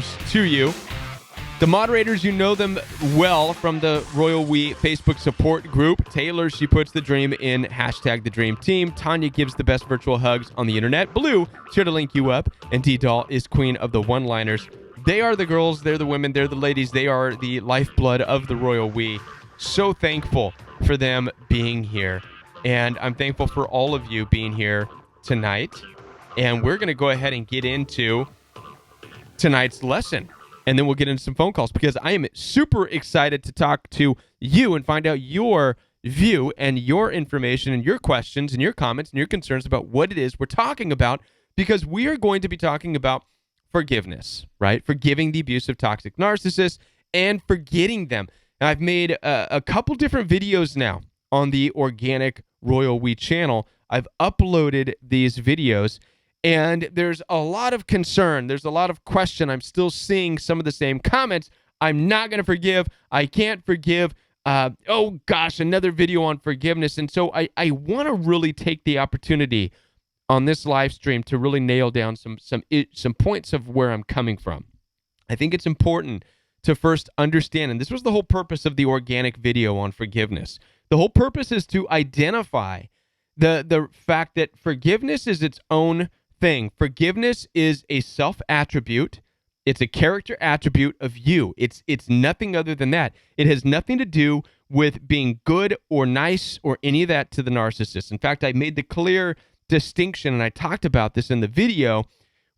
to you. The moderators, you know them well from the Royal We Facebook support group. Taylor, she puts the dream in hashtag the dream team. Tanya gives the best virtual hugs on the internet. Blue, sure to link you up. And D-Doll is queen of the one-liners. They are the girls, they're the women, they're the ladies. They are the lifeblood of the Royal We. So thankful for them being here. And I'm thankful for all of you being here tonight. And we're going to go ahead and get into tonight's lesson. And then we'll get into some phone calls because I am super excited to talk to you and find out your view and your information and your questions and your comments and your concerns about what it is we're talking about, because we are going to be talking about forgiveness, right? Forgiving the abusive, toxic narcissists and forgetting them. And I've made a couple different videos now on the Organic Royal We channel. I've uploaded these videos. And there's a lot of concern. There's a lot of question. I'm still seeing some of the same comments. I'm not going to forgive. I can't forgive. Oh, gosh, another video on forgiveness. And so I want to really take the opportunity on this live stream to really nail down some points of where I'm coming from. I think it's important to first understand, and this was the whole purpose of the organic video on forgiveness. The whole purpose is to identify the fact that forgiveness is its own thing. Forgiveness is a self-attribute. It's a character attribute of you. It's nothing other than that. It has nothing to do with being good or nice or any of that to the narcissist. In fact, I made the clear distinction, and I talked about this in the video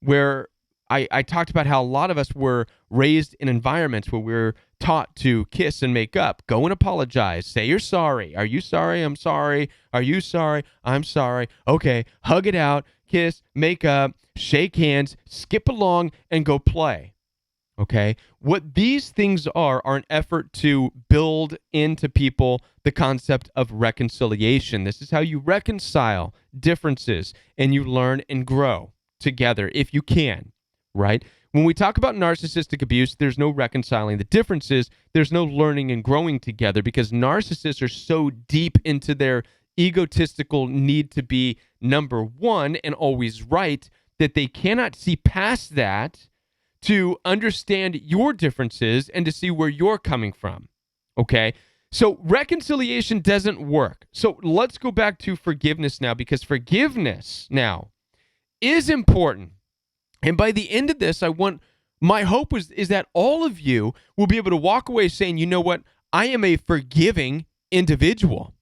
where I talked about how a lot of us were raised in environments where we're taught to kiss and make up, go and apologize, say you're sorry. Are you sorry? I'm sorry. Are you sorry? I'm sorry. Okay, hug it out, kiss, make up, shake hands, skip along, and go play. Okay? What these things are an effort to build into people the concept of reconciliation. This is how you reconcile differences and you learn and grow together if you can. Right? When we talk about narcissistic abuse, there's no reconciling the differences. There's no learning and growing together because narcissists are so deep into their egotistical need to be number one and always right that they cannot see past that to understand your differences and to see where you're coming from. Okay? So reconciliation doesn't work. So let's go back to forgiveness now, because forgiveness now is important. And by the end of this, my hope is that all of you will be able to walk away saying, you know what? I am a forgiving individual.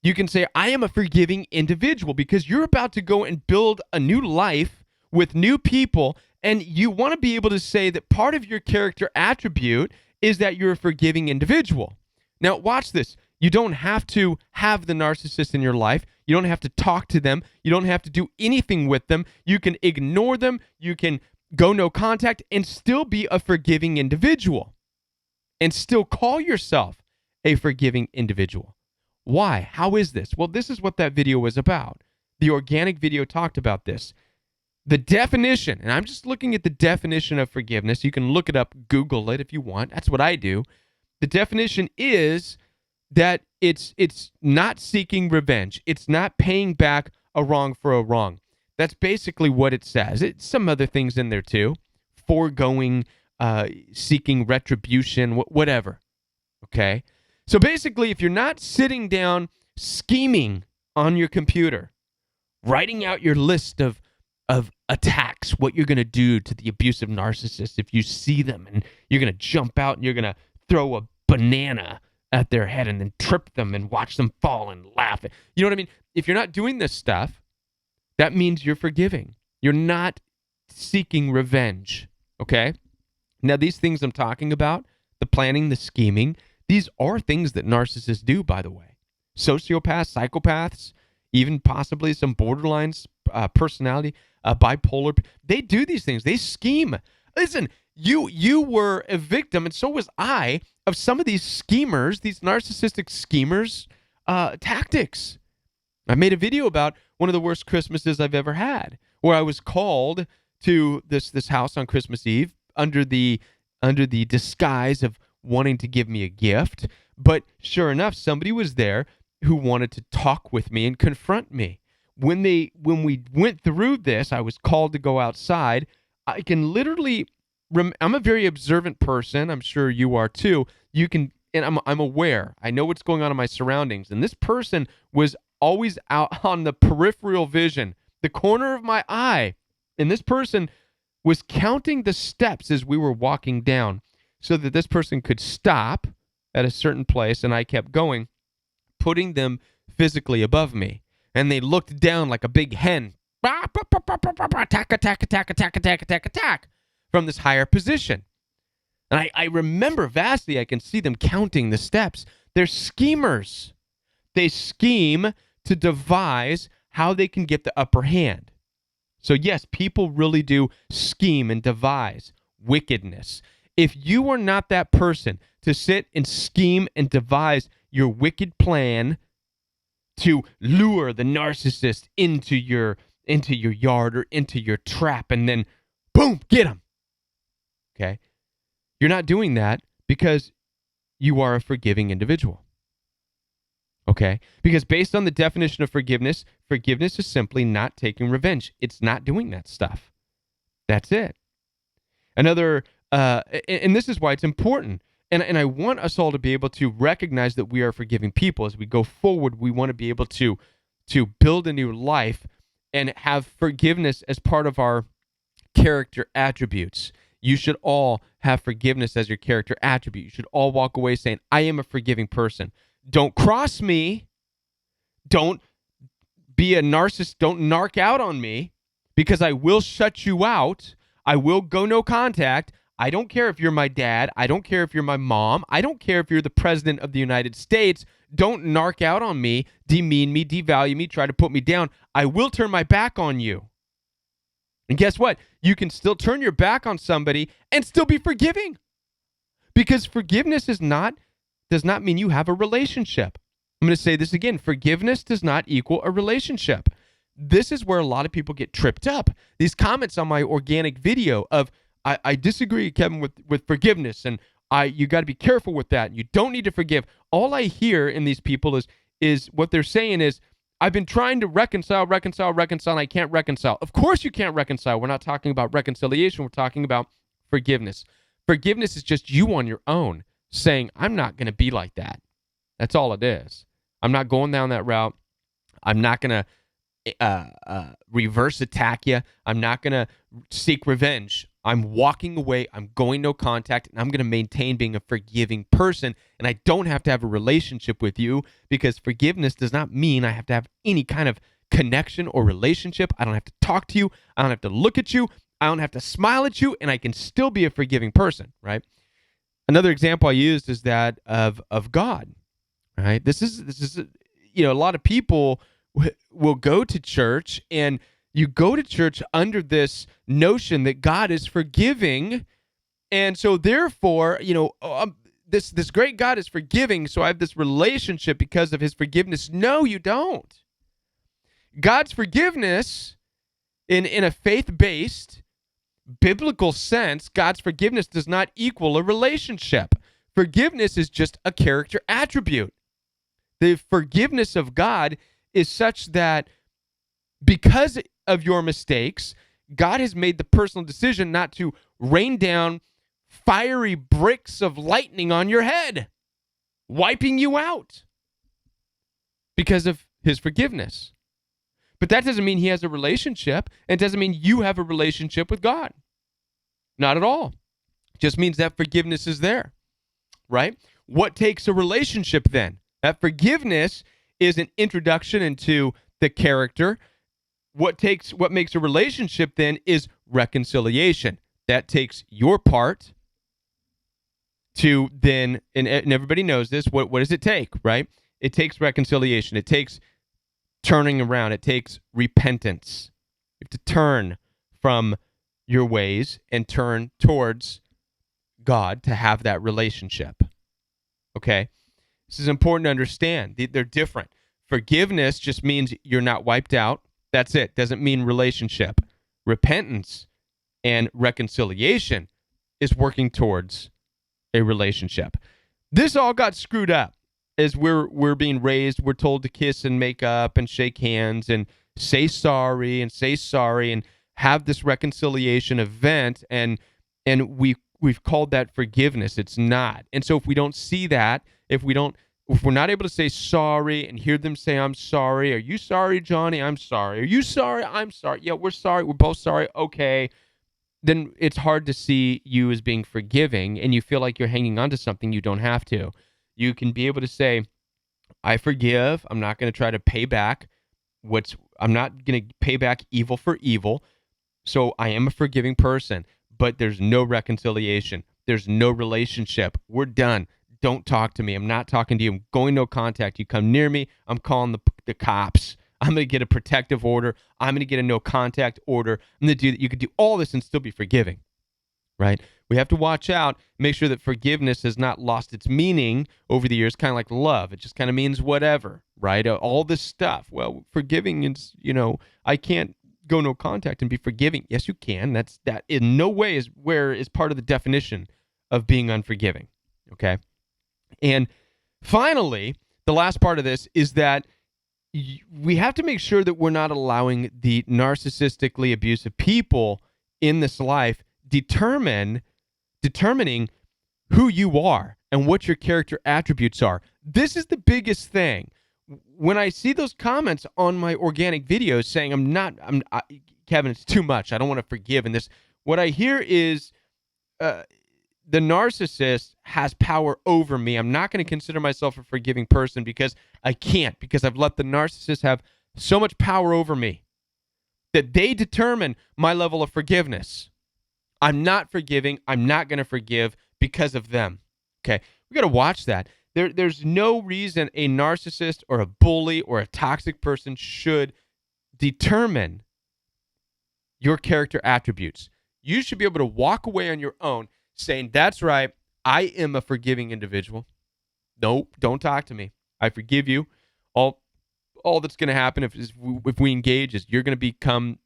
You can say, I am a forgiving individual because you're about to go and build a new life with new people. And you want to be able to say that part of your character attribute is that you're a forgiving individual. Now, watch this. You don't have to have the narcissist in your life. You don't have to talk to them. You don't have to do anything with them. You can ignore them. You can go no contact and still be a forgiving individual and still call yourself a forgiving individual. Why? How is this? Well, this is what that video was about. The organic video talked about this. The definition, and I'm just looking at the definition of forgiveness. You can look it up, Google it if you want. That's what I do. The definition is that it's not seeking revenge. It's not paying back a wrong for a wrong. That's basically what it says. It's some other things in there too. Foregoing, seeking retribution, whatever. Okay? So basically, if you're not sitting down scheming on your computer, writing out your list of attacks, what you're going to do to the abusive narcissist if you see them, and you're going to jump out and you're going to throw a banana at their head and then trip them and watch them fall and laugh. You know what I mean? If you're not doing this stuff, that means you're forgiving. You're not seeking revenge, okay? Now, these things I'm talking about, the planning, the scheming, these are things that narcissists do, by the way. Sociopaths, psychopaths, even possibly some borderline personality, bipolar, they do these things. They scheme. Listen, you were a victim, and so was I, of some of these schemers, these narcissistic schemers' tactics. I made a video about one of the worst Christmases I've ever had, where I was called to this house on Christmas Eve under the disguise of wanting to give me a gift. But sure enough, somebody was there who wanted to talk with me and confront me. When we went through this, I was called to go outside. I can literally I'm a very observant person. I'm sure you are too. You can, and I'm aware. I know what's going on in my surroundings. And this person was always out on the peripheral vision, the corner of my eye. And this person was counting the steps as we were walking down so that this person could stop at a certain place, and I kept going, putting them physically above me. And they looked down like a big hen. Attack, attack, attack, attack, attack, attack, attack from this higher position. And I remember vastly, I can see them counting the steps. They're schemers. They scheme to devise how they can get the upper hand. So yes, people really do scheme and devise wickedness. If you are not that person to sit and scheme and devise your wicked plan to lure the narcissist into your yard or into your trap and then boom, get him. Okay? You're not doing that because you are a forgiving individual. Okay? Because based on the definition of forgiveness, forgiveness is simply not taking revenge. It's not doing that stuff. That's it. Another, and this is why it's important. And I want us all to be able to recognize that we are forgiving people. As we go forward, we want to be able to build a new life and have forgiveness as part of our character attributes. You should all have forgiveness as your character attribute. You should all walk away saying, I am a forgiving person. Don't cross me. Don't be a narcissist. Don't narc out on me, because I will shut you out. I will go no contact. I don't care if you're my dad. I don't care if you're my mom. I don't care if you're the president of the United States. Don't narc out on me, demean me, devalue me, try to put me down. I will turn my back on you. And guess what? You can still turn your back on somebody and still be forgiving. Because forgiveness does not mean you have a relationship. I'm going to say this again. Forgiveness does not equal a relationship. This is where a lot of people get tripped up. These comments on my organic video of, I disagree, Kevin, with forgiveness, and you got to be careful with that. You don't need to forgive. All I hear in these people is what they're saying is, I've been trying to reconcile, and I can't reconcile. Of course you can't reconcile. We're not talking about reconciliation. We're talking about forgiveness. Forgiveness is just you on your own saying, I'm not going to be like that. That's all it is. I'm not going down that route. I'm not going to reverse attack you. I'm not going to seek revenge. I'm walking away. I'm going no contact, and I'm going to maintain being a forgiving person. And I don't have to have a relationship with you, because forgiveness does not mean I have to have any kind of connection or relationship. I don't have to talk to you. I don't have to look at you. I don't have to smile at you, and I can still be a forgiving person, right? Another example I used is that of God, right? This is a lot of people will go to church, and you go to church under this notion that God is forgiving, and so therefore, this great God is forgiving, so I have this relationship because of his forgiveness. No, you don't. God's forgiveness, in a faith-based, biblical sense, God's forgiveness does not equal a relationship. Forgiveness is just a character attribute. The forgiveness of God is such that because of your mistakes, God has made the personal decision not to rain down fiery bricks of lightning on your head, wiping you out because of his forgiveness. But that doesn't mean he has a relationship, and it doesn't mean you have a relationship with God. Not at all. It just means that forgiveness is there, right? What takes a relationship then? That forgiveness is an introduction into the character. What makes a relationship then is reconciliation. That takes your part to then, and everybody knows this, what does it take, right? It takes reconciliation. It takes turning around. It takes repentance. You have to turn from your ways and turn towards God to have that relationship. Okay? This is important to understand. They're different. Forgiveness just means you're not wiped out. That's it. Doesn't mean relationship. Repentance and reconciliation is working towards a relationship. This all got screwed up as we're being raised. We're told to kiss and make up and shake hands and say sorry and have this reconciliation event. And And we've called that forgiveness. It's not. And so if we don't see that, if we're not able to say sorry and hear them say, I'm sorry. Are you sorry, Johnny? I'm sorry. Are you sorry? I'm sorry. Yeah, we're sorry. We're both sorry. Okay. Then it's hard to see you as being forgiving, and you feel like you're hanging on to something you don't have to. You can be able to say, I forgive. I'm not going to try to pay back I'm not going to pay back evil for evil. So I am a forgiving person, but there's no reconciliation. There's no relationship. We're done. Don't talk to me. I'm not talking to you. I'm going no contact. You come near me, I'm calling the cops. I'm going to get a protective order. I'm going to get a no contact order. I'm going to do that. You could do all this and still be forgiving, right? We have to watch out, make sure that forgiveness has not lost its meaning over the years, kind of like love. It just kind of means whatever, right? All this stuff. Well, forgiving is, I can't go no contact and be forgiving. Yes, you can. That in no way is part of the definition of being unforgiving, okay? And finally, the last part of this is that we have to make sure that we're not allowing the narcissistically abusive people in this life determining who you are and what your character attributes are. This is the biggest thing. When I see those comments on my organic videos saying Kevin, it's too much. I don't want to forgive. And this, what I hear is the narcissist has power over me. I'm not going to consider myself a forgiving person because I can't, because I've let the narcissist have so much power over me that they determine my level of forgiveness. I'm not forgiving. I'm not going to forgive because of them. Okay. We got to watch that. There's no reason a narcissist or a bully or a toxic person should determine your character attributes. You should be able to walk away on your own saying, that's right, I am a forgiving individual. Nope, don't talk to me. I forgive you. All that's going to happen if we engage is you're going to become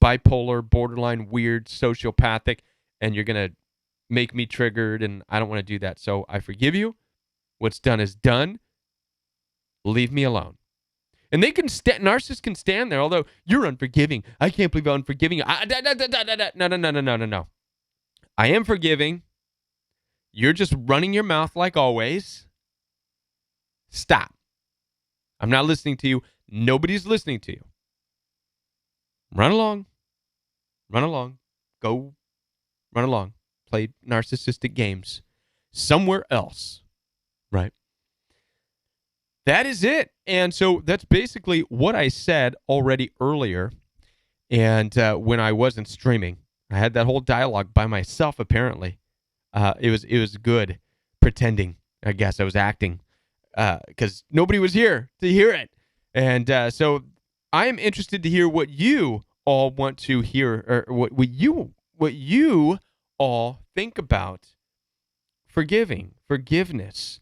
bipolar, borderline, weird, sociopathic, and you're going to make me triggered, and I don't want to do that. So I forgive you. What's done is done. Leave me alone. And they can narcissists can stand there, although you're unforgiving. I can't believe I'm unforgiving. No. I am forgiving. You're just running your mouth like always. Stop. I'm not listening to you. Nobody's listening to you. Run along. Run along. Go run along. Play narcissistic games somewhere else. Right? That is it. And so that's basically what I said already earlier. And when I wasn't streaming, I had that whole dialogue by myself, apparently. It was good pretending. I guess I was acting because nobody was here to hear it. And so I am interested to hear what you all want to hear, or what you all think about forgiveness,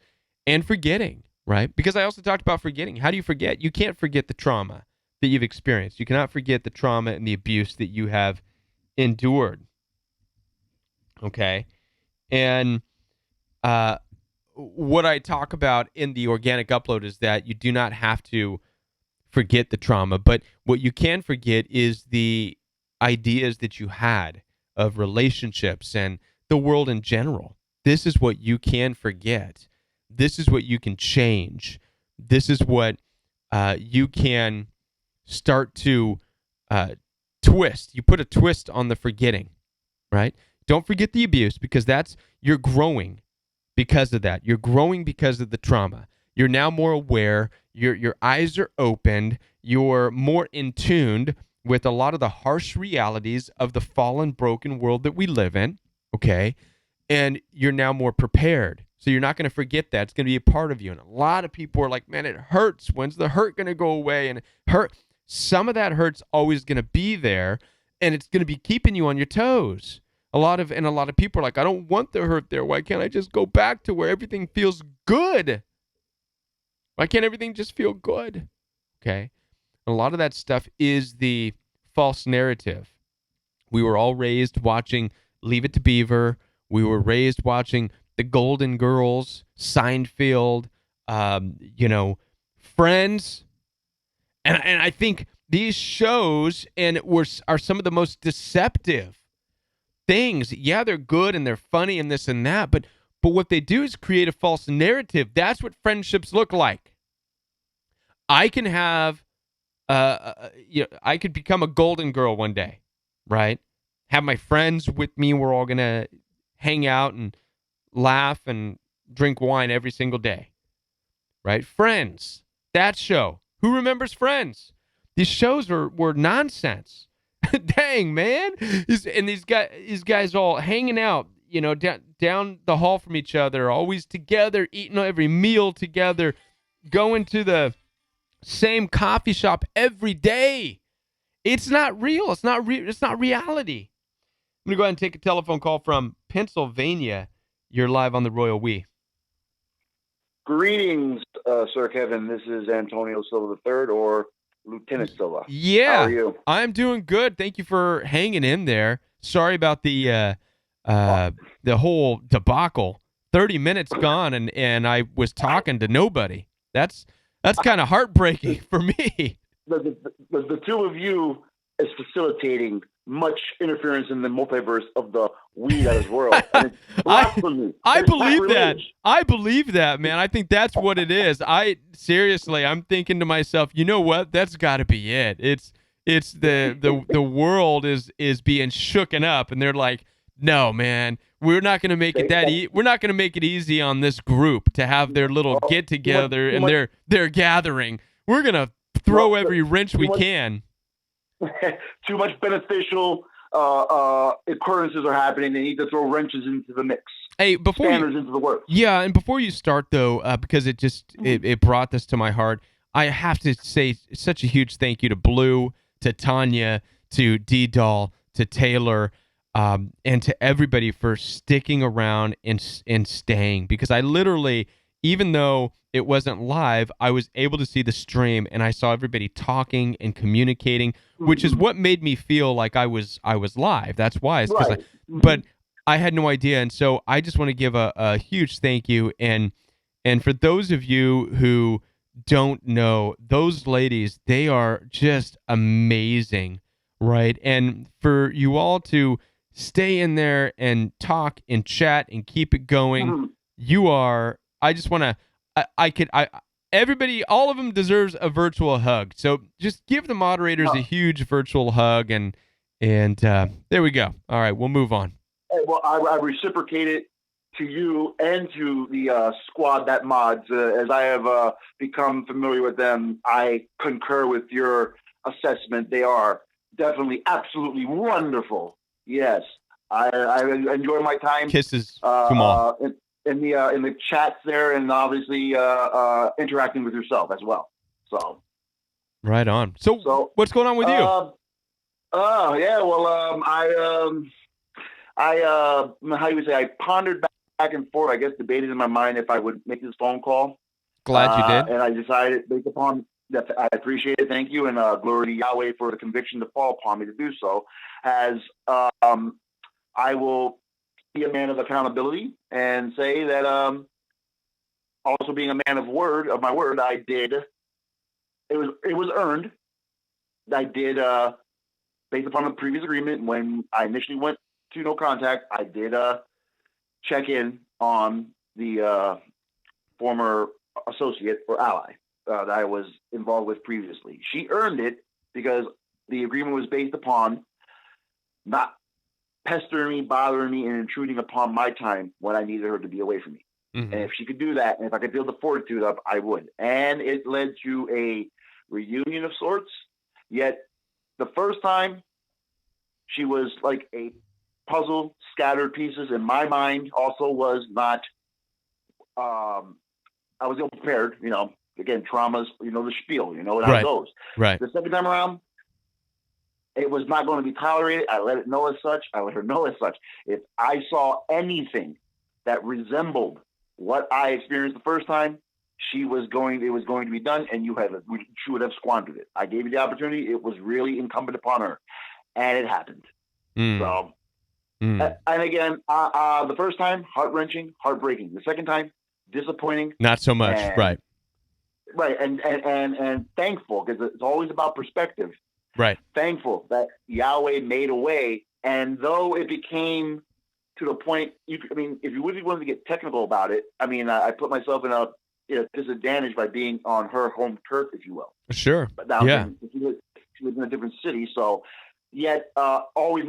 and forgetting, right? Because I also talked about forgetting. How do you forget? You can't forget the trauma that you've experienced. You cannot forget the trauma and the abuse that you have endured. Okay? And what I talk about in the organic upload is that you do not have to forget the trauma, but what you can forget is the ideas that you had of relationships and the world in general. This is what you can forget. This is what you can change. This is what you can start to twist. You put a twist on the forgetting, right? Don't forget the abuse, because you're growing because of that. You're growing because of the trauma. You're now more aware. Your eyes are opened. You're more in tune with a lot of the harsh realities of the fallen, broken world that we live in, okay? And you're now more prepared. So you're not going to forget that. It's going to be a part of you. And a lot of people are like, man, it hurts. When's the hurt going to go away? And some of that hurt's always going to be there, and it's going to be keeping you on your toes. A lot of people are like, I don't want the hurt there. Why can't I just go back to where everything feels good? Why can't everything just feel good? Okay. A lot of that stuff is the false narrative. We were all raised watching Leave It to Beaver. We were raised watching The Golden Girls, Seinfeld, Friends. And I think these shows are some of the most deceptive things. Yeah, they're good and they're funny and this and that, but what they do is create a false narrative. That's what friendships look like. I can have, I could become a golden girl one day, right? Have my friends with me. We're all going to hang out and laugh and drink wine every single day, right? Friends, that show. Who remembers Friends? These shows were nonsense. Dang, man. These guys all hanging out, down the hall from each other, always together, eating every meal together, going to the same coffee shop every day. It's not real. It's not reality. I'm going to go ahead and take a telephone call from Pennsylvania. You're live on the Royal We. Greetings, Sir Kevin. This is Antonio Silva III, or Lieutenant Silva. Yeah. How are you? I'm doing good. Thank you for hanging in there. Sorry about the whole debacle. 30 minutes gone, and I was talking to nobody. That's kind of heartbreaking for me. The two of you is facilitating much interference in the multiverse of the we that is world. And it's blasphemy. I believe that. I believe that, man. I think that's what it is. I'm thinking to myself, you know what? That's got to be it. It's the world is being shooken up, and they're like, no, man, we're not going to make it we're not going to make it easy on this group to have their little get together and their gathering. We're going to throw every wrench we can. Too much beneficial occurrences are happening. They need to throw wrenches into the mix. Hey, into the works. Yeah, and before you start though, because it brought this to my heart, I have to say such a huge thank you to Blue, to Tanya, to D-Doll, to Taylor, and to everybody for sticking around and staying, because I literally, even though it wasn't live, I was able to see the stream and I saw everybody talking and communicating, which is what made me feel like I was live. That's why. Right. But I had no idea, and so I just want to give a huge thank you. And for those of you who don't know, those ladies, they are just amazing, right? And for you all to stay in there and talk and chat and keep it going, I just want to. Everybody, all of them deserves a virtual hug. So just give the moderators a huge virtual hug, and there we go. All right, we'll move on. Well, I reciprocate it to you and to the squad that mods. As I have become familiar with them, I concur with your assessment. They are definitely absolutely wonderful. Yes, I enjoy my time. Kisses, Kumal. In the chats there, and obviously interacting with yourself as well. So, right on. So what's going on with you? How you would say, I pondered back and forth. I guess debated in my mind if I would make this phone call. Glad you did. And I decided, based upon that, I appreciate it. Thank you, and glory to Yahweh for the conviction to fall upon me to do so. As I will be a man of accountability and say that also being a man of my word, I did. It was earned. I did based upon the previous agreement. When I initially went to no contact, I did check in on the former associate or ally that I was involved with previously. She earned it because the agreement was based upon not pestering me, bothering me, and intruding upon my time when I needed her to be away from me. Mm-hmm. And if she could do that, and if I could build the fortitude up, I would. And it led to a reunion of sorts. Yet the first time, she was like a puzzle, scattered pieces. In my mind, also was not. I was ill prepared. Again, traumas. The spiel. You know how it goes. Right. The second time around, it was not going to be tolerated. I let it know as such. I let her know as such. If I saw anything that resembled what I experienced the first time, it was going to be done, and she would have squandered it. I gave you the opportunity. It was really incumbent upon her, and it happened. So, and again, the first time, heart-wrenching, heartbreaking. The second time, disappointing. Not so much, right. Right, and thankful, because it's always about perspective. Right. Thankful that Yahweh made a way And though it became to the point, I mean, if you really wanted to get technical about it, I mean, I put myself in a disadvantage by being on her home turf, if you will. Sure. But now she lives in a different city, so yet always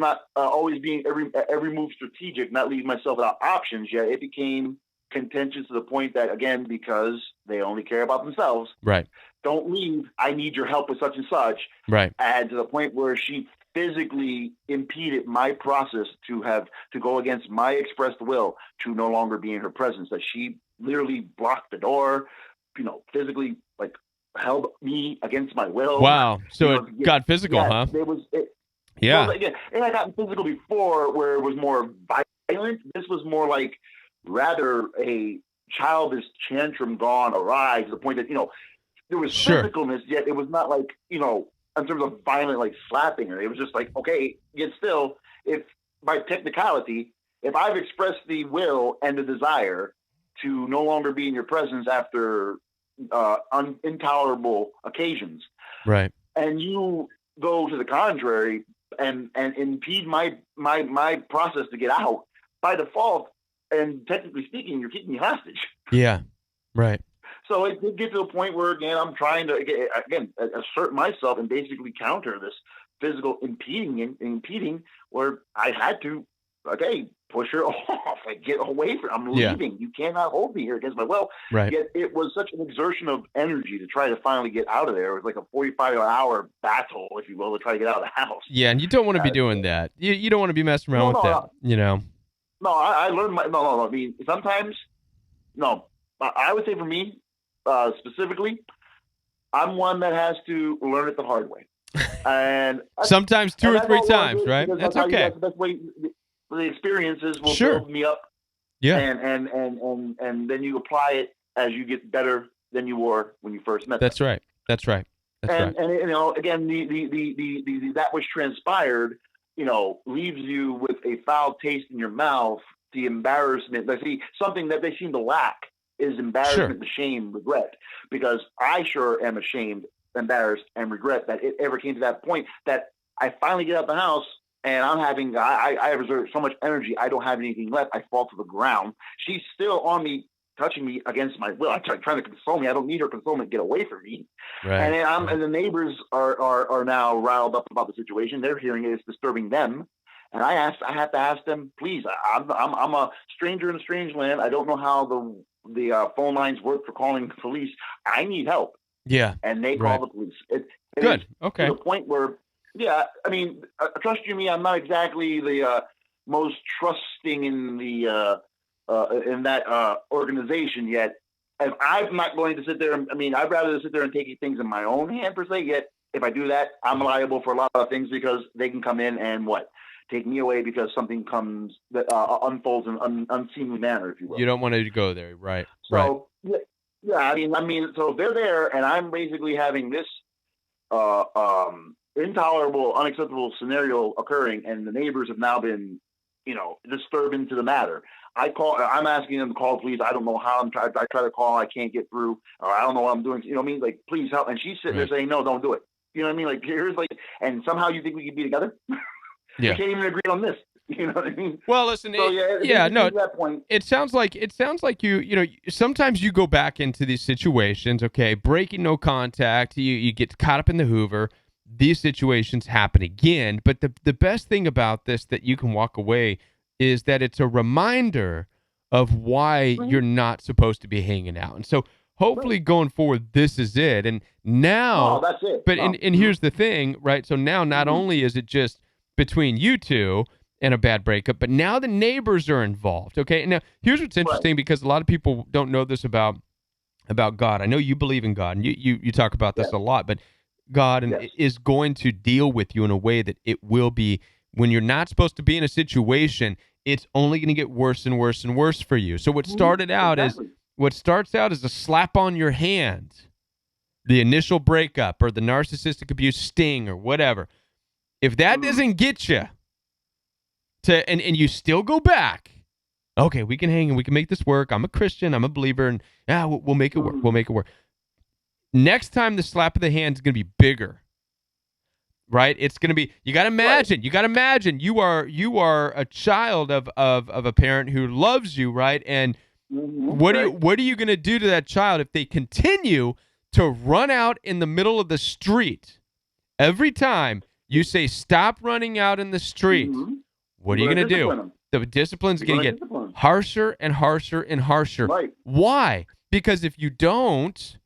being every move strategic, not leaving myself without options. Yet it became contentious to the point that, again, because they only care about themselves, right? Don't leave. I need your help with such and such, right? And to the point where she physically impeded my process to go against my expressed will to no longer be in her presence. That she literally blocked the door, physically like held me against my will. Wow. So it got physical, huh? Yeah. Well, again, it had gotten physical before, where it was more violent. This was more like rather a childish tantrum gone awry, to the point that there was physicalness, yet it was not like in terms of violent, like slapping her. It was just like, okay, yet still, if by technicality, if I've expressed the will and the desire to no longer be in your presence after intolerable occasions, right, and you go to the contrary and impede my process to get out, by default, and technically speaking, you're keeping me hostage. Yeah, right. So it did get to a point where, again, I'm trying to assert myself and basically counter this physical impeding, where I had to, push her off, like, get away from. I'm leaving. You cannot hold me here against my will. Right. Yet it was such an exertion of energy to try to finally get out of there. It was like a 45-hour battle, if you will, to try to get out of the house. Yeah, and you don't want to be doing that. You don't want to be messing around with that. No, I learned no. I mean, sometimes, no. I would say for me, specifically, I'm one that has to learn it the hard way, and sometimes 2 or 3 times, right? That's okay. That's the best way. The experiences will build me up. Yeah, and then you apply it as you get better than you were when you first met. That's right. And again, the that which transpired, leaves you with a foul taste in your mouth. The embarrassment. Something that they seem to lack is embarrassment, the shame, regret. Because I sure am ashamed, embarrassed, and regret that it ever came to that point that I finally get out the house and I have reserved so much energy, I don't have anything left. I fall to the ground. She's still on me, touching me against my will. I'm trying to console me. I don't need her consolement. Get away from me. Right. And the neighbors are now riled up about the situation. They're hearing it. It's disturbing them. And I have to ask them, please. I'm a stranger in a strange land. I don't know how the phone lines work for calling the police. I need help. Yeah. And they call the police. Good. Okay. To the point where, I mean, trust you me, I'm not exactly the most trusting in that organization yet. And I'm not going to sit there. I'd rather sit there and take things in my own hand per se. Yet, if I do that, I'm liable for a lot of things, because they can come in and take me away because something comes that unfolds in an unseemly manner, if you will. You don't want to go there, right? So, so they're there, and I'm basically having this intolerable, unacceptable scenario occurring, and the neighbors have now been, disturbed into the matter. I'm asking them to call the police. I don't know how. I try to call. I can't get through. Or I don't know what I'm doing. Like, please help. And she's sitting there saying, no, don't do it. You know what I mean? Like, here's and somehow you think we can be together? Yeah. We can't even agree on this. You know what I mean? Well, listen. So, that point. It sounds like you sometimes you go back into these situations. Okay, breaking no contact. You get caught up in the Hoover. These situations happen again. But the best thing about this that you can walk away is that it's a reminder of why you're not supposed to be hanging out. And so hopefully going forward, this is it. And now, that's it. But and here's the thing, right? So now not only is it just between you two and a bad breakup, but now the neighbors are involved. Okay. Now here's what's interesting, because a lot of people don't know this about God. I know you believe in God, and you talk about this a lot, but God is going to deal with you in a way that it will be, when you're not supposed to be in a situation, it's only going to get worse and worse and worse for you. So what starts out as a slap on your hand, the initial breakup or the narcissistic abuse sting or whatever, if that doesn't get you and you still go back, okay, we can hang and we can make this work. I'm a Christian. I'm a believer, and we'll make it work. We'll make it work. Next time, the slap of the hand is going to be bigger. right? It's going to be, you got to imagine, you are a child of a parent who loves you, right? And what are you going to do to that child if they continue to run out in the middle of the street every time you say stop running out in the street? What are you going to do? The discipline's going to get harsher and harsher and harsher. Right. Why? Because if you don't,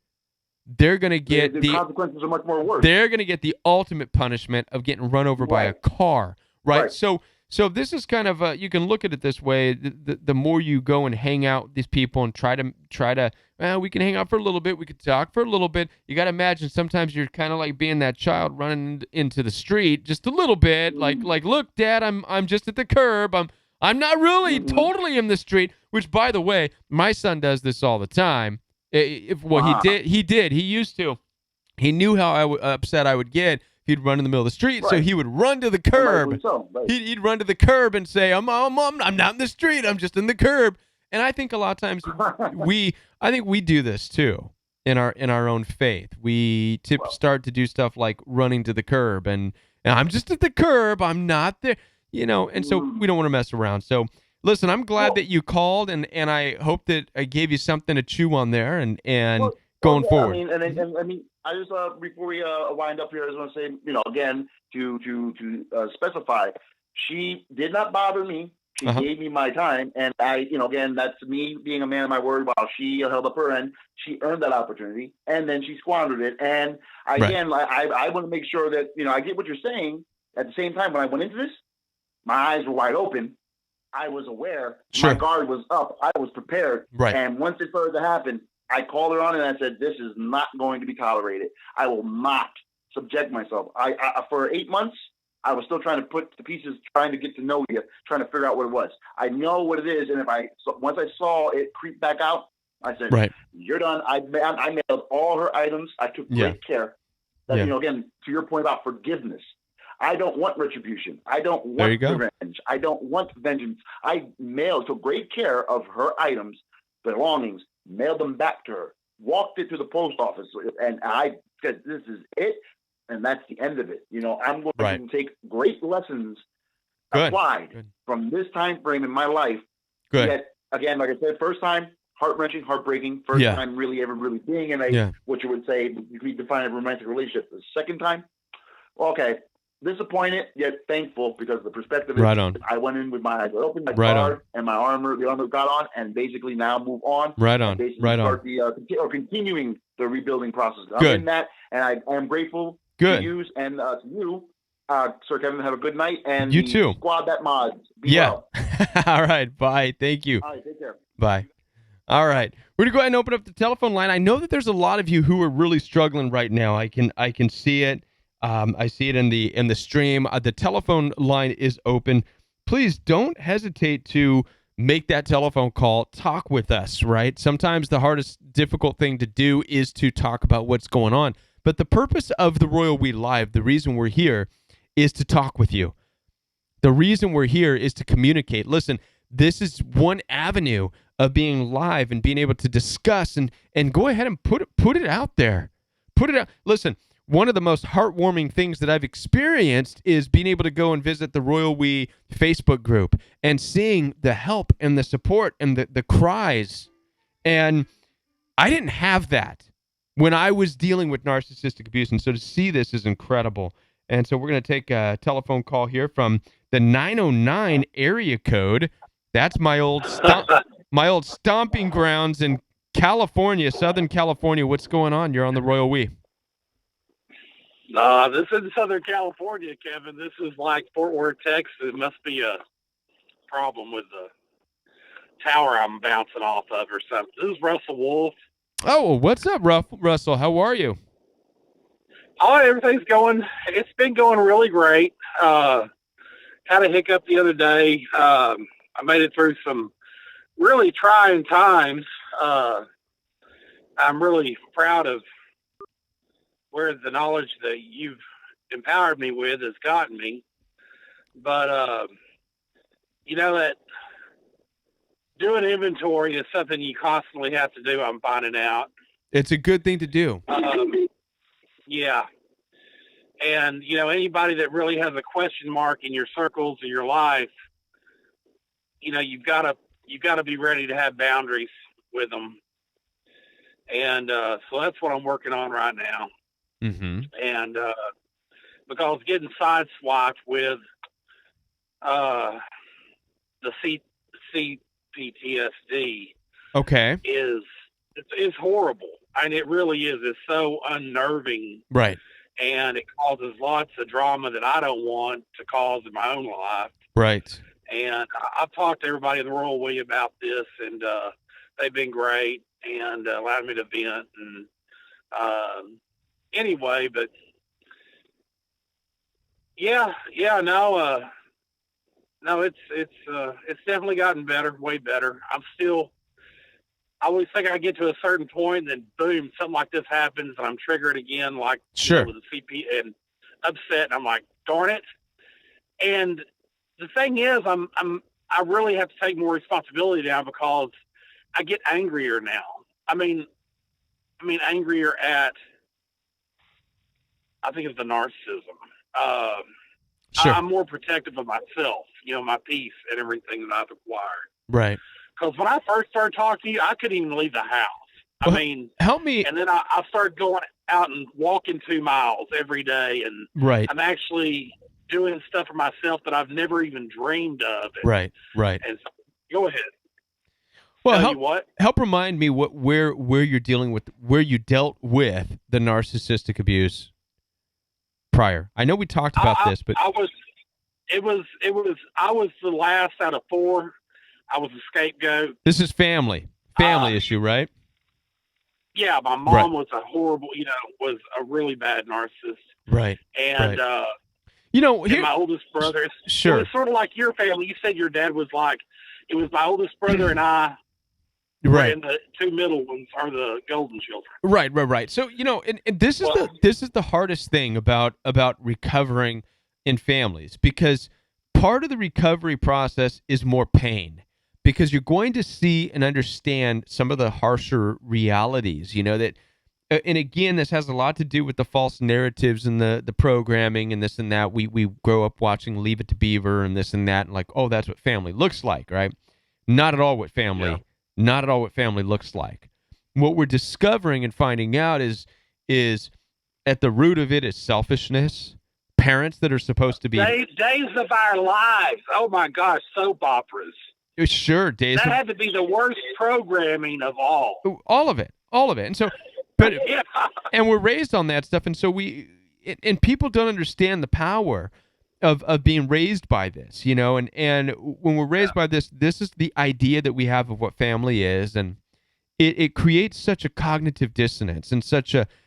they're going to get the consequences are much more worse. They're going to get the ultimate punishment of getting run over by a car, right? So this is kind of you can look at it this way: the more you go and hang out with these people and try to, well, we can hang out for a little bit, we could talk for a little bit. You got to imagine sometimes you're kind of like being that child running into the street just a little bit, like look, Dad, I'm just at the curb. I'm not really totally in the street. Which, by the way, my son does this all the time. He did. He used to. He knew how upset I would get if he'd run in the middle of the street, so he would run to the curb. He'd run to the curb and say, I'm not in the street. I'm just in the curb. And I think a lot of times we do this too in our own faith. We start to do stuff like running to the curb and I'm just at the curb. I'm not there, and so we don't want to mess around. So listen, I'm glad that you called, and I hope that I gave you something to chew on there and going forward. I mean, I just before we wind up here, I just want to say, again, to specify, she did not bother me. She gave me my time, and I, again, that's me being a man of my word. While she held up her end, she earned that opportunity, and then she squandered it. And I want to make sure that I get what you're saying. At the same time, when I went into this, my eyes were wide open. I was aware. Sure. My guard was up. I was prepared. Right. And once it started to happen, I called her on it and I said, this is not going to be tolerated. I will not subject myself. I for 8 months, I was still trying to put the pieces, trying to get to know you, trying to figure out what it was. I know what it is. And once I saw it creep back out, I said, you're done. I mailed all her items. I took great care. That, again, to your point about forgiveness. I don't want retribution. I don't want revenge. I don't want vengeance. I took great care of her items, belongings, mailed them back to her, walked it to the post office, and I said, this is it, and that's the end of it. I'm going to take great lessons applied from this time frame in my life. Yet, again, like I said, first time, heart-wrenching, heartbreaking, first time really ever really being in what you would say, you could define a romantic relationship. The second time, disappointed yet thankful, because the perspective is I went in with my eyes open, my guard and my armor, the armor got on, and basically now move on. Start continuing the rebuilding process. I'm in that, and I am grateful to you and to you, Sir Kevin. Have a good night, and you too. Squad that mods. Be well. All right. Bye. Thank you. All right. Take care. Bye. All right. We're going to go ahead and open up the telephone line. I know that there's a lot of you who are really struggling right now. I can see it. I see it in the stream. The telephone line is open. Please don't hesitate to make that telephone call. Talk with us, right? Sometimes the hardest, difficult thing to do is to talk about what's going on. But the purpose of the Royal We Live, the reason we're here, is to talk with you. The reason we're here is to communicate. Listen, this is one avenue of being live and being able to discuss and go ahead and put it out there. Put it out. Listen. One of the most heartwarming things that I've experienced is being able to go and visit the Royal We Facebook group and seeing the help and the support and the cries. And I didn't have that when I was dealing with narcissistic abuse. And so to see this is incredible. And so we're going to take a telephone call here from the 909 area code. That's my old stomping grounds in California, Southern California. What's going on? You're on the Royal We. This isn't Southern California, Kevin. This is like Fort Worth, Texas. It must be a problem with the tower I'm bouncing off of or something. This is Russell Wolf. Oh, what's up, Russell? How are you? Oh, everything's going. It's been going really great. Had a hiccup the other day. I made it through some really trying times. I'm really proud of where the knowledge that you've empowered me with has gotten me. But, that doing inventory is something you constantly have to do, I'm finding out. It's a good thing to do. Yeah. And, you know, anybody that really has a question mark in your circles of your life, you know, you've got to be ready to have boundaries with them. And so that's what I'm working on right now. Mm-hmm. And because getting sideswiped with the CPTSD Okay. is horrible. And it really is. It's so unnerving. Right. And it causes lots of drama that I don't want to cause in my own life. Right. And I've talked to everybody in the Royal We about this, and they've been great and allowed me to vent. And anyway, but no, it's definitely gotten better, way better. I always think I get to a certain point, and then boom, something like this happens, and I'm triggered again, like sure, with the CP, and upset. And I'm like, darn it. And the thing is, I really have to take more responsibility now, because I get angrier now. I mean, angrier at, I think it's the narcissism. sure. I'm more protective of myself, you know, my peace and everything that I've acquired. Right. Because when I first started talking to you, I couldn't even leave the house. Well, I mean, help me. And then I started going out and walking 2 miles every day, and Right. I'm actually doing stuff for myself that I've never even dreamed of. Right. Right. And so, go ahead. Well, help remind me where you're dealing with, where you dealt with the narcissistic abuse prior. I know we talked about this, but I was the last out of 4. I was a scapegoat. This is family issue, right? Yeah, my mom was a horrible, you know, was a really bad narcissist. Right. And you know, and my oldest brother. Sure. It was sort of like your family. You said your dad was like, it was my oldest brother and I. Right. And the 2 middle ones are the golden children. Right. So, you know, and this is the hardest thing about recovering in families, because part of the recovery process is more pain, because you're going to see and understand some of the harsher realities, you know, that, and again, this has a lot to do with the false narratives and the programming and this and that. We grow up watching Leave It to Beaver and this and that, and like, oh, that's what family looks like, right? Not at all what family looks like. What we're discovering and finding out is at the root of it is selfishness. Parents that are supposed to be days of our lives. Oh my gosh, soap operas. Sure, days. That had to be the worst programming of all. All of it. And so, but yeah. And we're raised on that stuff, and so and people don't understand the power of being raised by this, you know, and when we're raised by this is the idea that we have of what family is, and it creates such a cognitive dissonance and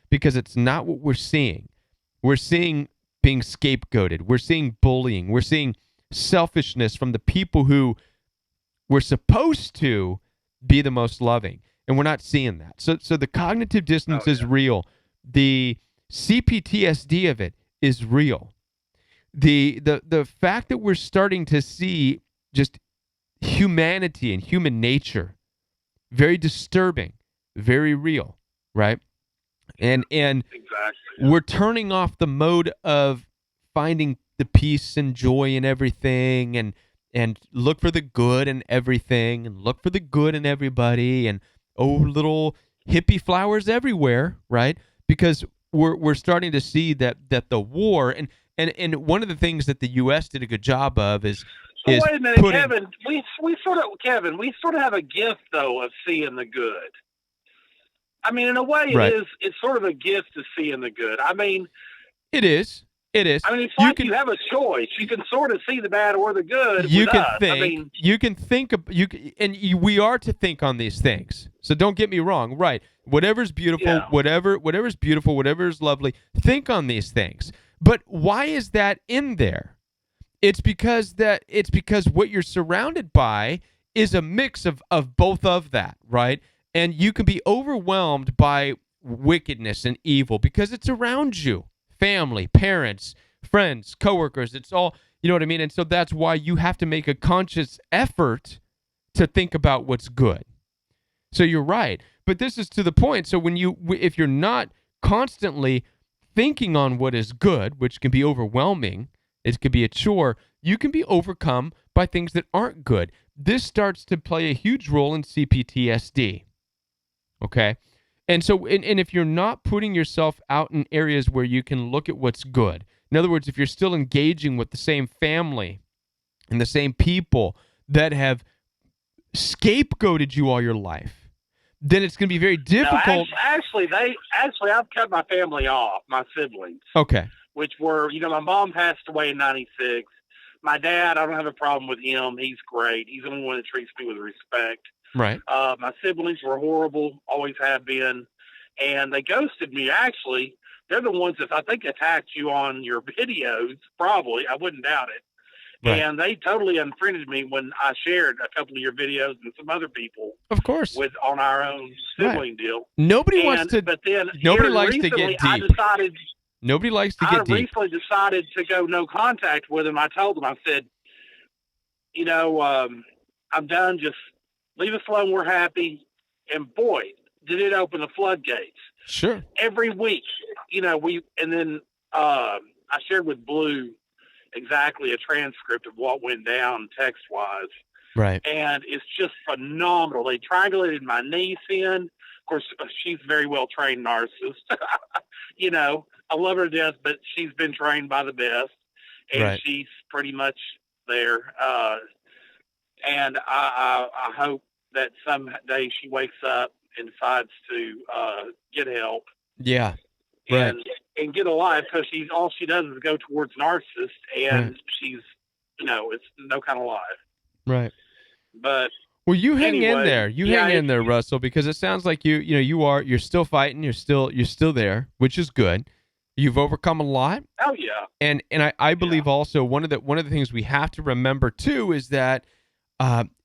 because it's not what we're seeing. We're seeing being scapegoated. We're seeing bullying. We're seeing selfishness from the people who we're supposed to be the most loving, and we're not seeing that. So the cognitive dissonance is real. The CPTSD of it is real. The fact that we're starting to see just humanity and human nature, very disturbing, very real, right? And exactly. We're turning off the mode of finding the peace and joy in everything, and look for the good in everything, and look for the good in everybody, and little hippie flowers everywhere, right? Because we're starting to see that the war and one of the things that the U.S. did a good job of is wait a minute, Kevin. We sort of have a gift though of seeing the good. I mean, in a way, it's sort of a gift to seeing the good. I mean, it is. I mean, it's like you have a choice. You can sort of see the bad or the good. You can think. You can think. We are to think on these things. So don't get me wrong. Right. Whatever's beautiful, whatever's beautiful, whatever's lovely. Think on these things. But why is that in there? It's because what you're surrounded by is a mix of both of that, right? And you can be overwhelmed by wickedness and evil because it's around you. Family, parents, friends, coworkers, it's all, you know what I mean? And so that's why you have to make a conscious effort to think about what's good. So you're right. But this is to the point. So if you're not constantly thinking on what is good, which can be overwhelming, it could be a chore, you can be overcome by things that aren't good. This starts to play a huge role in CPTSD. Okay? And so, and if you're not putting yourself out in areas where you can look at what's good, in other words, if you're still engaging with the same family and the same people that have scapegoated you all your life, then it's going to be very difficult. No, actually, I've cut my family off, my siblings. Okay. Which were, my mom passed away in 96. My dad, I don't have a problem with him. He's great. He's the only one that treats me with respect. Right. My siblings were horrible, always have been. And they ghosted me, actually. They're the ones that I think attacked you on your videos, probably. I wouldn't doubt it. Right. And they totally unfriended me when I shared a couple of your videos and some other people. Of course. On our own sibling deal. Nobody wants to. But then nobody likes to get deep. Nobody likes to get deep. I recently decided to go no contact with him. I told him, I said, I'm done. Just leave us alone. We're happy. And boy, did it open the floodgates. Sure. Every week, I shared with Blue exactly a transcript of what went down text-wise. Right. And it's just phenomenal. They triangulated my niece in. Of course, she's a very well-trained narcissist. I love her to death, but she's been trained by the best. And right. She's pretty much there. And I hope that someday she wakes up and decides to get help. Yeah. Right. And get a life, because all she does is go towards narcissist, and she's, it's no kind of life. Right. But well, you hang in there. Hang in there, Russell, because it sounds like you're still fighting. You're still there, which is good. You've overcome a lot. Oh yeah. And I believe also one of the things we have to remember too is that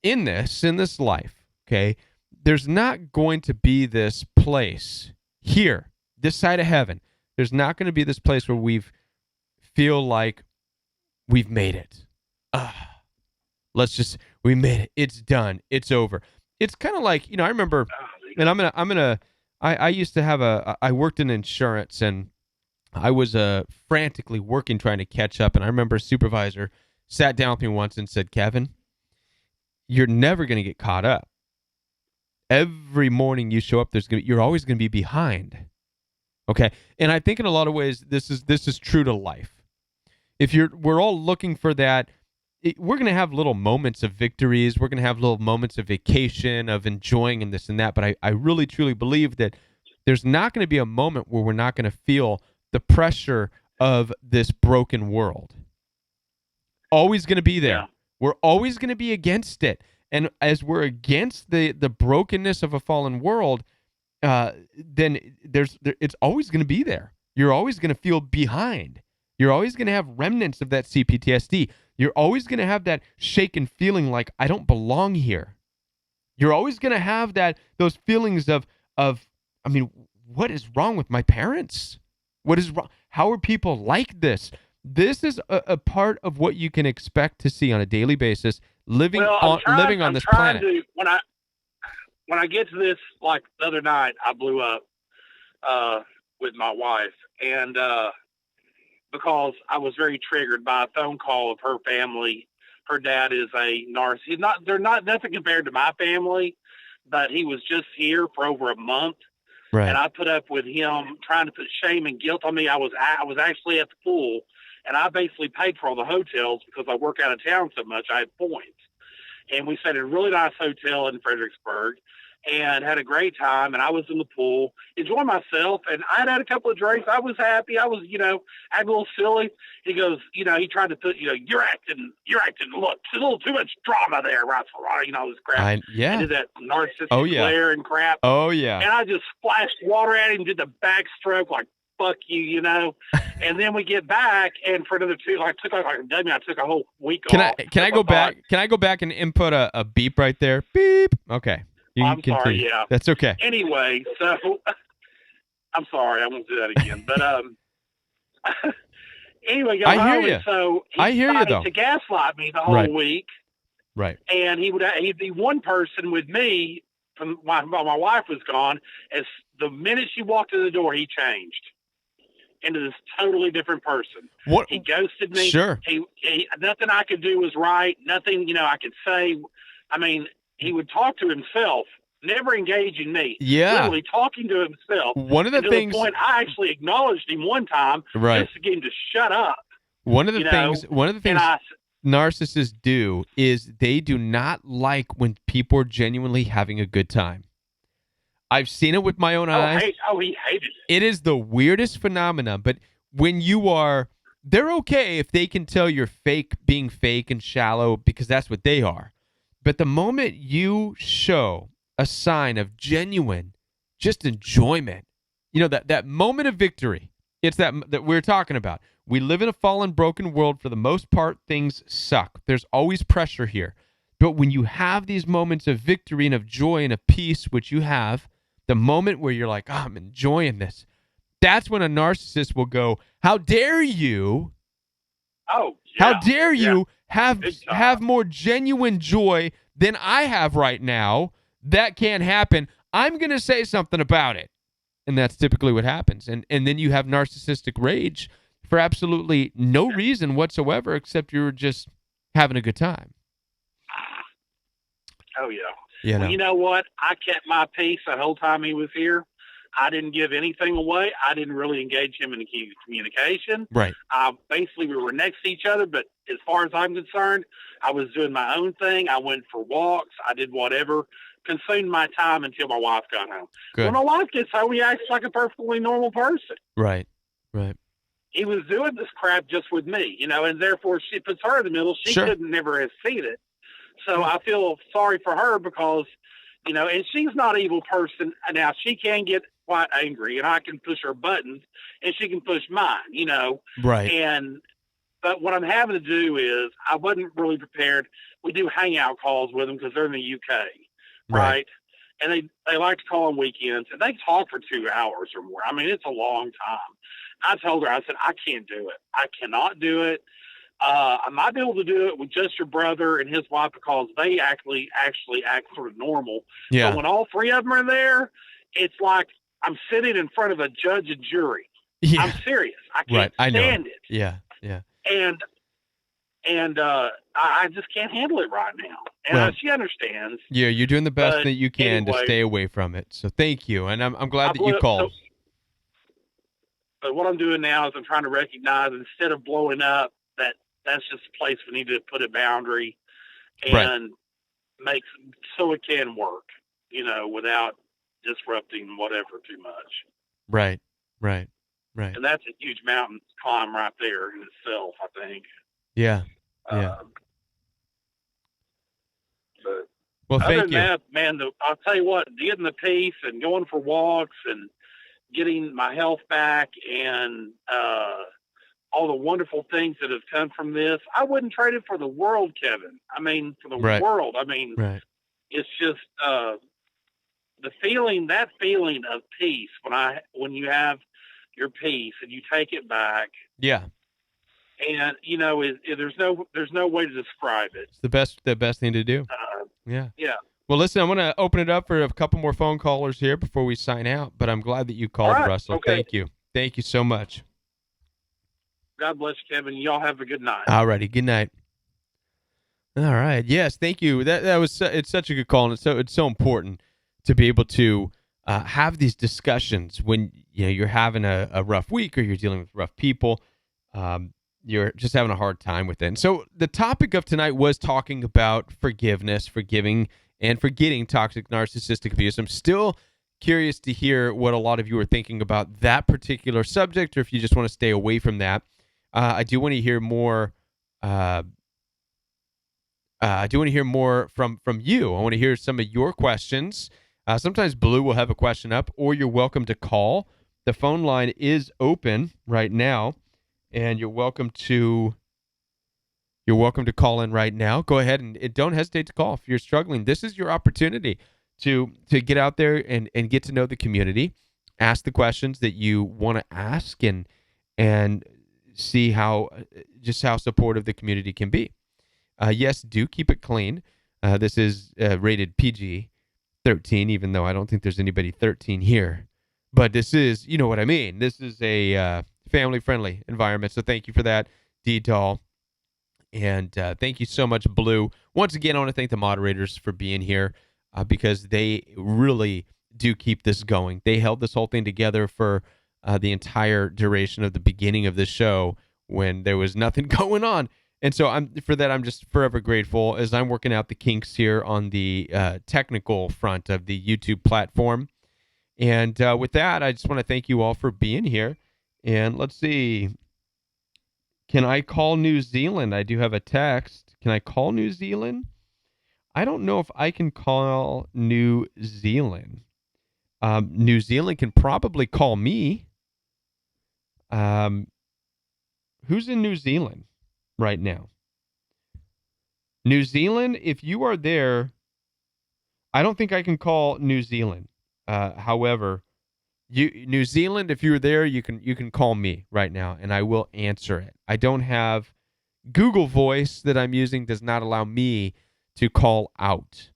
in this life, okay, there's not going to be this place here, this side of heaven. There's not going to be this place where we feel like we've made it. We made it. It's done. It's over. It's kind of like, I remember, and I used to have I worked in insurance, and I was frantically working, trying to catch up. And I remember a supervisor sat down with me once and said, Kevin, you're never going to get caught up. Every morning you show up, you're always going to be behind. Okay. And I think in a lot of ways, this is true to life. We're all looking for that. We're going to have little moments of victories. We're going to have little moments of vacation, of enjoying and this and that. But I really, truly believe that there's not going to be a moment where we're not going to feel the pressure of this broken world. Always going to be there. Yeah. We're always going to be against it. And as we're against the brokenness of a fallen world, then it's always going to be there. You're always going to feel behind. You're always going to have remnants of that CPTSD. You're always going to have that shaken feeling like I don't belong here. You're always going to have those feelings of what is wrong with my parents? What is wrong? How are people like this? This is a part of what you can expect to see on a daily basis, living on this planet. When I get to this, like the other night, I blew up with my wife, and because I was very triggered by a phone call of her family. Her dad is a narcissist. They're not nothing compared to my family, but he was just here for over a month. Right. And I put up with him trying to put shame and guilt on me. I was actually at the pool, and I basically paid for all the hotels because I work out of town so much. I had points. And we stayed in a really nice hotel in Fredericksburg and had a great time. And I was in the pool, enjoying myself. And I'd had a couple of drinks. I was happy. I was, acting a little silly. He goes, he tried to put, you're acting, look, a little too much drama there, Russell, all this crap. Yeah. I did that narcissistic glare and crap. Oh, yeah. And I just splashed water at him, did the backstroke, like, fuck you, And then we get back, and for another two, I took a whole week off. Can I go back? Can I go back and input a beep right there? Beep. Okay. I'm sorry. Yeah. That's okay. Anyway, so I'm sorry. I won't do that again. But anyway, I hear you. So I hear you though. To gaslight me the whole week. Right. And he'd be one person with me from while my wife was gone. As the minute she walked in the door, he changed. into this totally different person. What? He ghosted me. Sure. He nothing I could do was right. Nothing, I could say. I mean, he would talk to himself, never engaging me. Yeah. Literally talking to himself. One of the to things. the point I actually acknowledged him one time. Right. Just to get him to shut up. One of the things. One of the things. Narcissists do is they do not like when people are genuinely having a good time. I've seen it with my own eyes. He hated it. It is the weirdest phenomenon. But when they're okay if they can tell you're being fake and shallow because that's what they are. But the moment you show a sign of genuine, just enjoyment, that moment of victory, it's that we're talking about. We live in a fallen, broken world. For the most part, things suck. There's always pressure here. But when you have these moments of victory and of joy and of peace, which you have, the moment where you're like, I'm enjoying this, that's when a narcissist will go, how dare you? Oh, yeah. How dare you have more genuine joy than I have right now? That can't happen. I'm going to say something about it. And that's typically what happens. And then you have narcissistic rage for absolutely no reason whatsoever, except you're just having a good time. Oh, yeah. Well, you know what? I kept my peace the whole time he was here. I didn't give anything away. I didn't really engage him in communication. Right. Basically, we were next to each other, but as far as I'm concerned, I was doing my own thing. I went for walks. I did whatever, consumed my time until my wife got home. Good. When my wife gets home, he acts like a perfectly normal person. Right. He was doing this crap just with me, and therefore she puts her in the middle. She Sure. couldn't never have seen it. So I feel sorry for her because, and she's not an evil person. Now, she can get quite angry, and I can push her buttons, and she can push mine, Right. But what I'm having to do is I wasn't really prepared. We do hangout calls with them because they're in the UK, right? And they like to call on weekends, and they talk for 2 hours or more. I mean, it's a long time. I told her, I said, I can't do it. I cannot do it. I might be able to do it with just your brother and his wife because they actually act sort of normal. Yeah. But when all three of them are there, it's like I'm sitting in front of a judge and jury. Yeah. I'm serious. I can't stand it. Yeah. And I just can't handle it right now. And she understands. Yeah, you're doing the best that you can to anyway, stay away from it. So thank you. And I'm glad that you called. But what I'm doing now is I'm trying to recognize, instead of blowing up, that's just a place we need to put a boundary and make so it can work, without disrupting whatever too much. Right. And that's a huge mountain to climb right there in itself, I think. Yeah. But Well, other thank than you. that, man, I'll tell you what, getting the peace and going for walks and getting my health back and all the wonderful things that have come from this, I wouldn't trade it for the world, Kevin. I mean, for the world. I mean, it's just that feeling of peace when you have your peace and you take it back. Yeah. And there's no way to describe it. It's the best thing to do. Yeah. Well, listen, I'm going to open it up for a couple more phone callers here before we sign out, but I'm glad that you called, Russell. Okay. Thank you. Thank you so much. God bless you, Kevin. Y'all have a good night. All righty. Good night. All right. Yes. Thank you. That was it's such a good call, and it's so important to be able to have these discussions when you're having a rough week or you're dealing with rough people. You're just having a hard time with it. And so the topic of tonight was talking about forgiveness, forgiving, and forgetting toxic narcissistic abuse. I'm still curious to hear what a lot of you are thinking about that particular subject, or if you just want to stay away from that. I do want to hear more. I do want to hear more from you. I want to hear some of your questions. Sometimes Blue will have a question up, or you're welcome to call. The phone line is open right now, and you're welcome to call in right now. Go ahead and don't hesitate to call if you're struggling. This is your opportunity to get out there and get to know the community. Ask the questions that you want to ask and see how supportive the community can be. Yes, do keep it clean. This is rated PG-13, even though I don't think there's anybody 13 here. But this is, you know what I mean. This is a family-friendly environment. So thank you for that, D-Doll. And thank you so much, Blue. Once again, I want to thank the moderators for being here because they really do keep this going. They held this whole thing together for the entire duration of the beginning of the show when there was nothing going on. And so I'm just forever grateful as I'm working out the kinks here on the technical front of the YouTube platform. And with that, I just want to thank you all for being here. And let's see. Can I call New Zealand? I do have a text. Can I call New Zealand? I don't know if I can call New Zealand. New Zealand can probably call me. Who's in New Zealand right now? New Zealand, if you are there, I don't think I can call New Zealand. However, New Zealand, if you're there, you can call me right now, and I will answer it. I don't have Google Voice that I'm using does not allow me to call out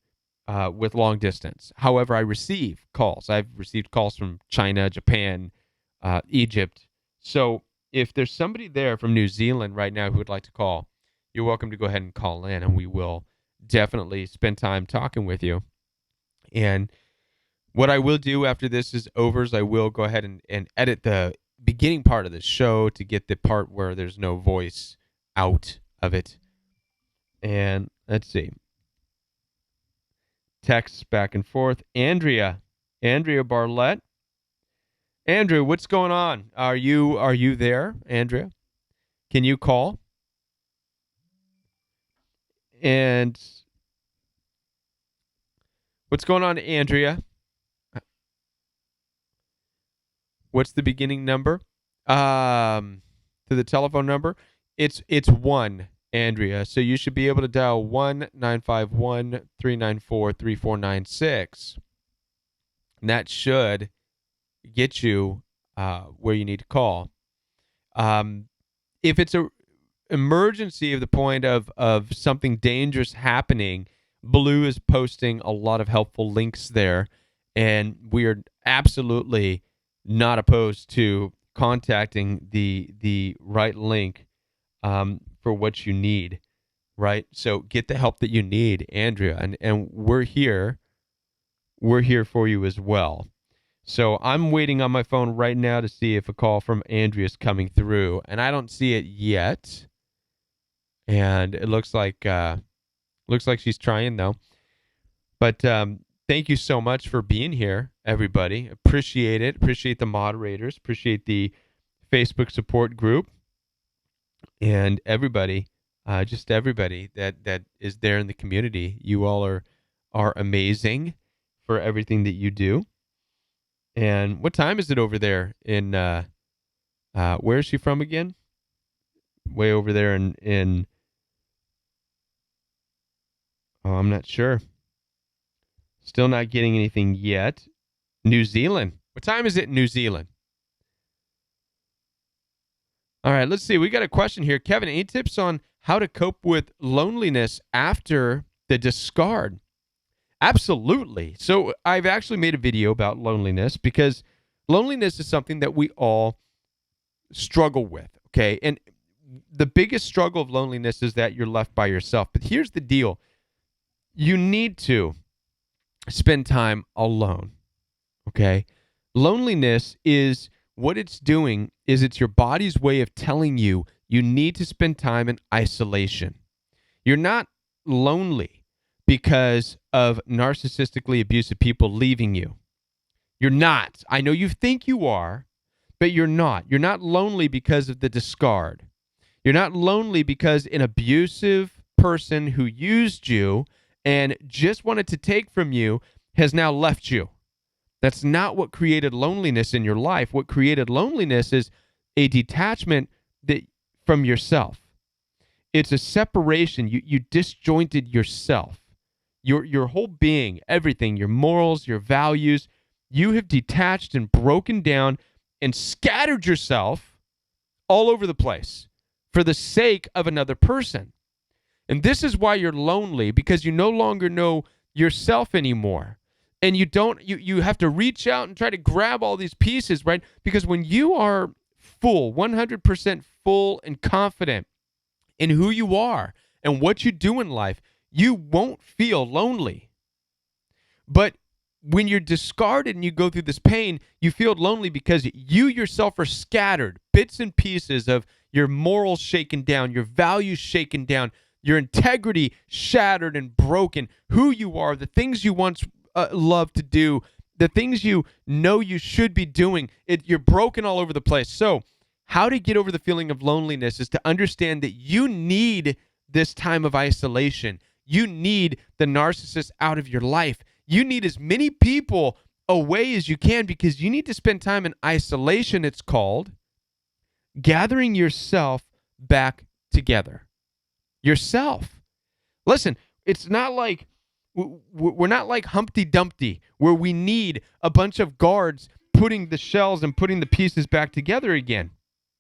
with long distance. However, I receive calls. I've received calls from China, Japan, Egypt. So if there's somebody there from New Zealand right now who would like to call, you're welcome to go ahead and call in, and we will definitely spend time talking with you. And what I will do after this is over is I will go ahead and edit the beginning part of the show to get the part where there's no voice out of it. And let's see. Texts back and forth. Andrea Barlett. Andrea, what's going on? Are you there, Andrea? Can you call? And what's going on, Andrea? What's the beginning number? To the telephone number? It's 1, Andrea. So you should be able to dial 1-951-394-3496. And that should get you where you need to call. If it's a emergency of the point of something dangerous happening, Blue is posting a lot of helpful links there, and we are absolutely not opposed to contacting the right link for what you need, right? So get the help that you need, Andrea, and we're here for you as well. So I'm waiting on my phone right now to see if a call from Andrea is coming through, and I don't see it yet. And it looks like she's trying though. But thank you so much for being here, everybody. Appreciate it. Appreciate the moderators. Appreciate the Facebook support group, and everybody, just everybody that is there in the community. You all are amazing for everything that you do. And what time is it over there in where is she from again? Way over there in oh, I'm not sure. Still not getting anything yet. New Zealand. What time is it in New Zealand? All right, let's see. We got a question here. Kevin, any tips on how to cope with loneliness after the discard? Absolutely. So I've actually made a video about loneliness because loneliness is something that we all struggle with, okay? And the biggest struggle of loneliness is that you're left by yourself. But here's the deal. You need to spend time alone, okay? Loneliness is what it's doing is it's your body's way of telling you you need to spend time in isolation. You're not lonely because of narcissistically abusive people leaving you. You're not. I know you think you are, but you're not. You're not lonely because of the discard. You're not lonely because an abusive person who used you and just wanted to take from you has now left you. That's not what created loneliness in your life. What created loneliness is a detachment from yourself. It's a separation. You disjointed yourself. Your whole being, everything, your morals, your values, you have detached and broken down and scattered yourself all over the place for the sake of another person. And this is why you're lonely, because you no longer know yourself anymore. And you have to reach out and try to grab all these pieces, right? Because when you are full, 100% full and confident in who you are and what you do in life, you won't feel lonely. But when you're discarded and you go through this pain, you feel lonely because you yourself are scattered, bits and pieces of your morals shaken down, your values shaken down, your integrity shattered and broken, who you are, the things you once loved to do, the things you know you should be doing. You're broken all over the place. So how to get over the feeling of loneliness is to understand that you need this time of isolation. You need the narcissist out of your life. You need as many people away as you can because you need to spend time in isolation, it's called, gathering yourself back together. Yourself. Listen, it's not like, we're not like Humpty Dumpty where we need a bunch of guards putting the shells and putting the pieces back together again,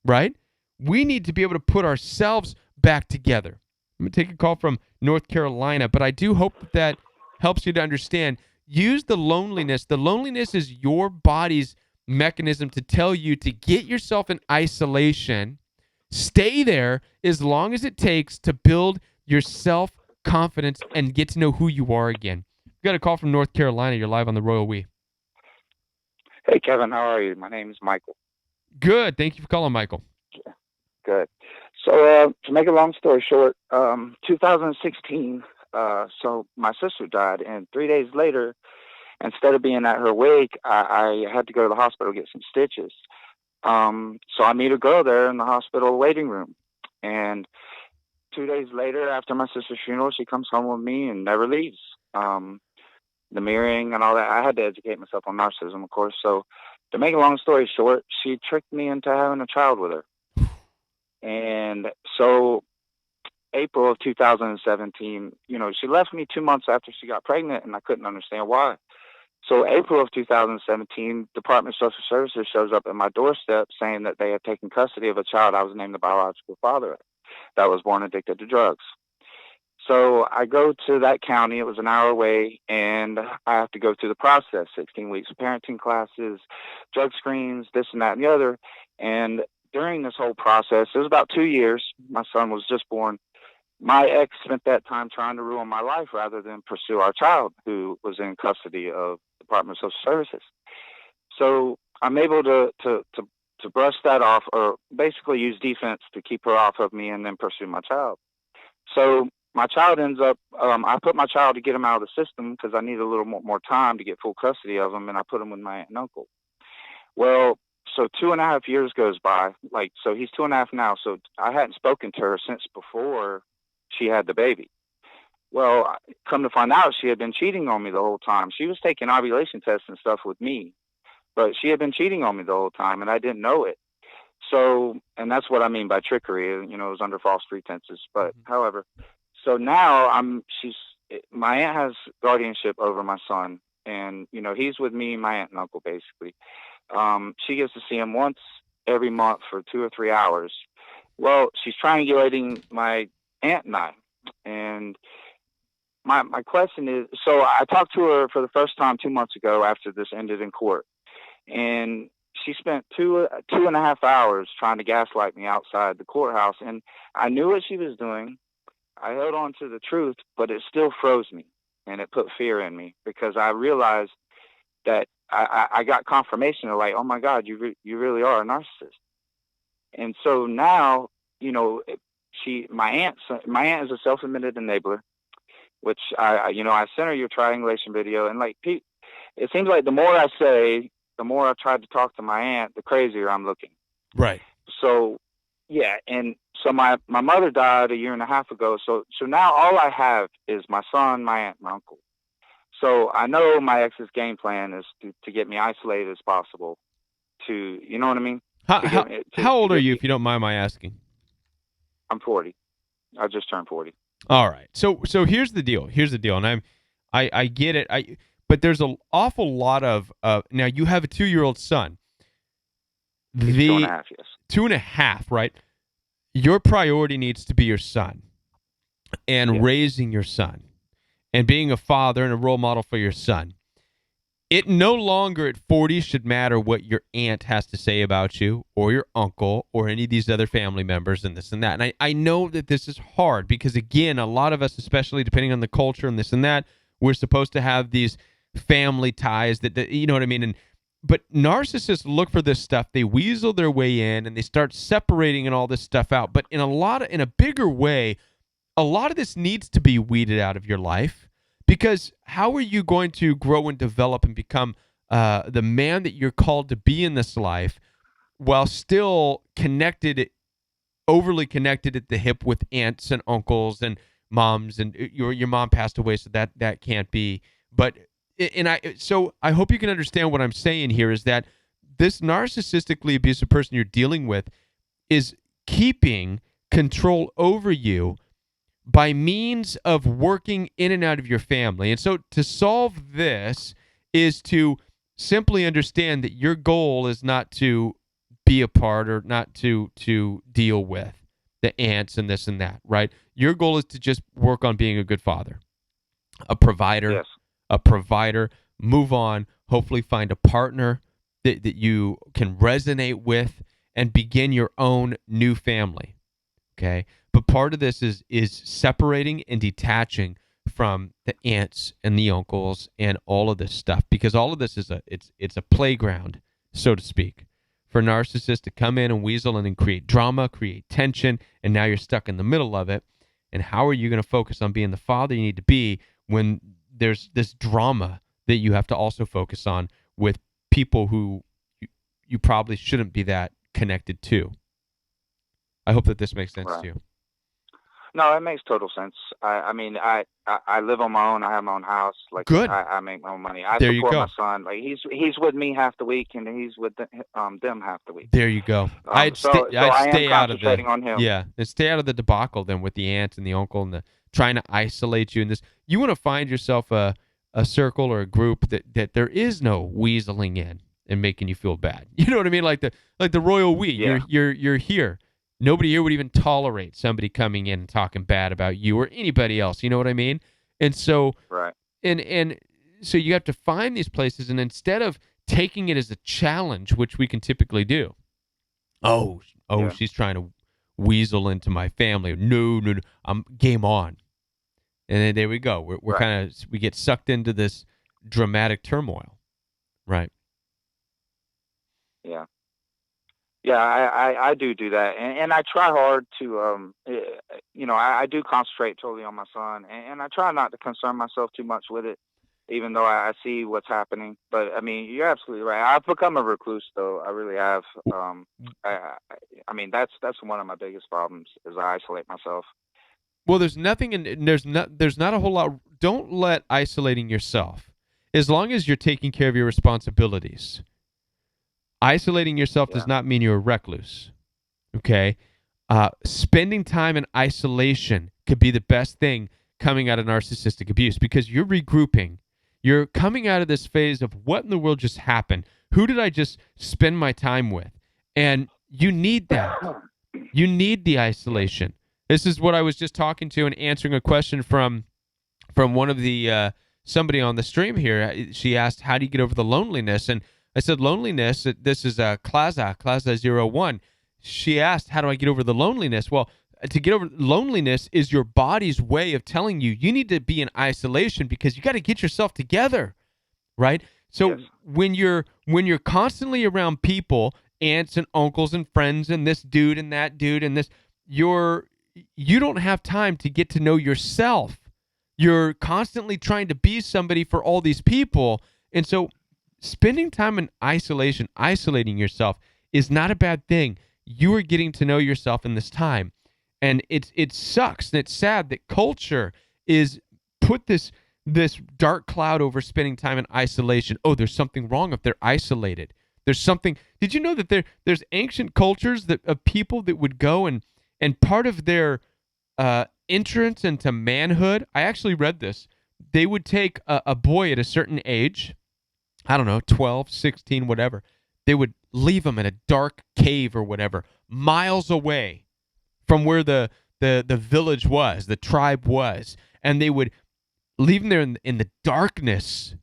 right? We need to be able to put ourselves back together. I'm going to take a call from North Carolina, but I do hope that helps you to understand. Use the loneliness. The loneliness is your body's mechanism to tell you to get yourself in isolation. Stay there as long as it takes to build your self-confidence and get to know who you are again. We've got a call from North Carolina. You're live on the Royal We. Hey, Kevin. How are you? My name is Michael. Good. Thank you for calling, Michael. Good. So to make a long story short, 2016, so my sister died, and 3 days later, instead of being at her wake, I had to go to the hospital to get some stitches. So I meet a girl there in the hospital waiting room, and 2 days later, after my sister's funeral, she comes home with me and never leaves. The mirroring and all that, I had to educate myself on narcissism, of course. So to make a long story short, she tricked me into having a child with her. And so April of 2017, she left me 2 months after she got pregnant, and I couldn't understand why. So April of 2017, Department of Social Services shows up at my doorstep saying that they had taken custody of a child I was named the biological father of that was born addicted to drugs. So I go to that county. It was an hour away, and I have to go through the process, 16 weeks of parenting classes, drug screens, this and that and the other. And during this whole process, it was about 2 years. My son was just born. My ex spent that time trying to ruin my life rather than pursue our child, who was in custody of Department of Social Services. So I'm able to brush that off, or basically use defense to keep her off of me and then pursue my child. So my child ends up, I put my child to get him out of the system because I need a little more time to get full custody of him, and I put him with my aunt and uncle. Well, so 2.5 years goes by, so he's 2.5 now. So I hadn't spoken to her since before she had the baby. Well, come to find out, she had been cheating on me the whole time. She was taking ovulation tests and stuff with me, but she had been cheating on me the whole time, and I didn't know it. So, and that's what I mean by trickery. It was under false pretenses. But however, so now my aunt has guardianship over my son, and he's with me, my aunt and uncle, basically. She gets to see him once every month for 2 or 3 hours. Well, she's triangulating my aunt and I, and my question is, so I talked to her for the first time 2 months ago after this ended in court, and she spent 2.5 hours trying to gaslight me outside the courthouse, and I knew what she was doing. I held on to the truth, but it still froze me, and it put fear in me because I realized that I got confirmation of oh my God, you really are a narcissist. And so now, my aunt is a self-admitted enabler, which I sent her your triangulation video, and it seems like the more I say, the more I tried to talk to my aunt, the crazier I'm looking. Right. So, yeah. And so my mother died 1.5 years ago. So now all I have is my son, my aunt, my uncle. So I know my ex's game plan is to get me isolated as possible to, you know what I mean? How old are you, if you don't mind my asking? I'm 40. I just turned 40. All right. So here's the deal. And I get it. But there's an awful lot of now you have a 2-year-old son. He's 2.5, yes. 2.5, right? Your priority needs to be your son and raising your son and being a father and a role model for your son. It no longer at 40 should matter what your aunt has to say about you or your uncle or any of these other family members and this and that. And I know that this is hard because, again, a lot of us, especially depending on the culture and this and that, we're supposed to have these family ties that you know what I mean? But narcissists look for this stuff. They weasel their way in and they start separating and all this stuff out. But in a bigger way, a lot of this needs to be weeded out of your life. Because how are you going to grow and develop and become the man that you're called to be in this life while still connected, overly connected at the hip with aunts and uncles and moms, and your mom passed away, so that can't be. But so I hope you can understand what I'm saying here is that this narcissistically abusive person you're dealing with is keeping control over you by means of working in and out of your family. And so to solve this is to simply understand that your goal is not to be a part or not to deal with the aunts and this and that, right? Your goal is to just work on being a good father, a provider, Yes. Move on, hopefully find a partner that you can resonate with and begin your own new family, okay? But part of this is separating and detaching from the aunts and the uncles and all of this stuff, because all of this is it's a playground, so to speak, for narcissists to come in and weasel and create drama, create tension, and now you're stuck in the middle of it. And how are you going to focus on being the father you need to be when there's this drama that you have to also focus on with people who you probably shouldn't be that connected to? I hope that this makes sense Right. to you. No, it makes total sense. I mean, I live on my own. I have my own house. Like, Good. I make my own money. I There you support go. my son. Like, he's with me half the week, and he's with them half the week. There you go. I'd So stay I am out of the concentrating on him. and stay out of the debacle then with the aunt and the uncle and the trying to isolate you in this. You want to find yourself a circle or a group that there is no weaseling in and making you feel bad. You know what I mean? Like the royal we. Yeah. You're here. Nobody here would even tolerate somebody coming in and talking bad about you or anybody else. You know what I mean? And so Right. and so you have to find these places, and instead of taking it as a challenge, which we can typically do, Yeah. she's trying to weasel into my family. No, I'm game on. And then there we go. We're Right. kind of we get sucked into this dramatic turmoil, right? Yeah. Yeah, I do that, and I try hard to, I do concentrate totally on my son, and I try not to concern myself too much with it, even though I see what's happening. But I mean, you're absolutely right. I've become a recluse, though. I really have. I mean, that's one of my biggest problems is I isolate myself. Well, there's nothing and there's not a whole lot. Don't let isolating yourself, as long as you're taking care of your responsibilities. Isolating yourself does not mean you're a recluse, okay? Spending time in isolation could be the best thing coming out of narcissistic abuse because you're regrouping. You're coming out of this phase of what in the world just happened? Who did I just spend my time with? And you need that. You need the isolation. This is what I was just talking to and answering a question from one of the somebody on the stream here. She asked, how do you get over the loneliness? And I said, loneliness, this is Klaza01. She asked, how do I get over the loneliness? Well, to get over loneliness is your body's way of telling you need to be in isolation because you got to get yourself together, right? So Yes. when you're constantly around people, aunts and uncles and friends and this dude and that dude and this, you don't have time to get to know yourself. You're constantly trying to be somebody for all these people. And so spending time in isolation, isolating yourself is not a bad thing. You are getting to know yourself in this time. And it sucks and it's sad that culture is put this dark cloud over spending time in isolation. Oh, there's something wrong if they're isolated. There's something. Did you know that there's ancient cultures of people that would go and part of their entrance into manhood, I actually read this, they would take a boy at a certain age, I don't know, 12, 16, whatever. They would leave him in a dark cave or whatever, miles away from where the village was, the tribe was. And they would leave him there in the darkness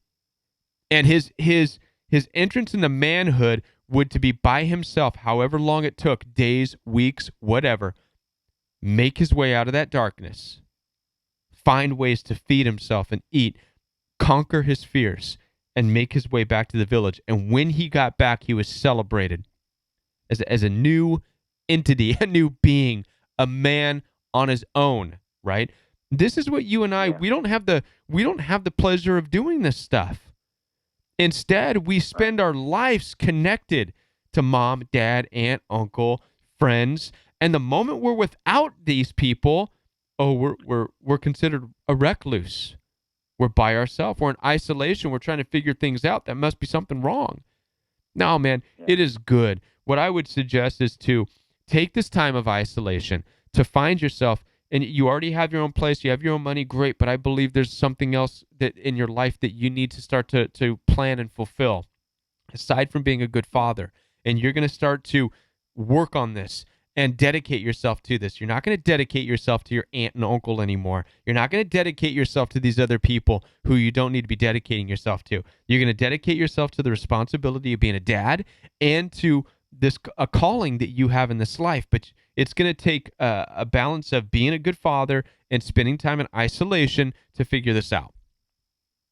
And his entrance into manhood would to be by himself, however long it took, days, weeks, whatever, make his way out of that darkness, find ways to feed himself and eat, conquer his fears, and make his way back to the village. And when he got back, he was celebrated as a new entity, a new being, a man on his own, right? This is what you and I, we don't have the pleasure of doing this stuff. Instead, we spend our lives connected to mom, dad, aunt, uncle, friends, and the moment we're without these people, we're considered a recluse. We're by ourselves. We're in isolation. We're trying to figure things out. That must be something wrong. No, man, it is good. What I would suggest is to take this time of isolation to find yourself, and you already have your own place, you have your own money, great, but I believe there's something else that in your life that you need to start to plan and fulfill, aside from being a good father. And you're going to start to work on this and dedicate yourself to this. You're not going to dedicate yourself to your aunt and uncle anymore. You're not going to dedicate yourself to these other people who you don't need to be dedicating yourself to. You're going to dedicate yourself to the responsibility of being a dad and to a calling that you have in this life. But it's going to take a balance of being a good father and spending time in isolation to figure this out.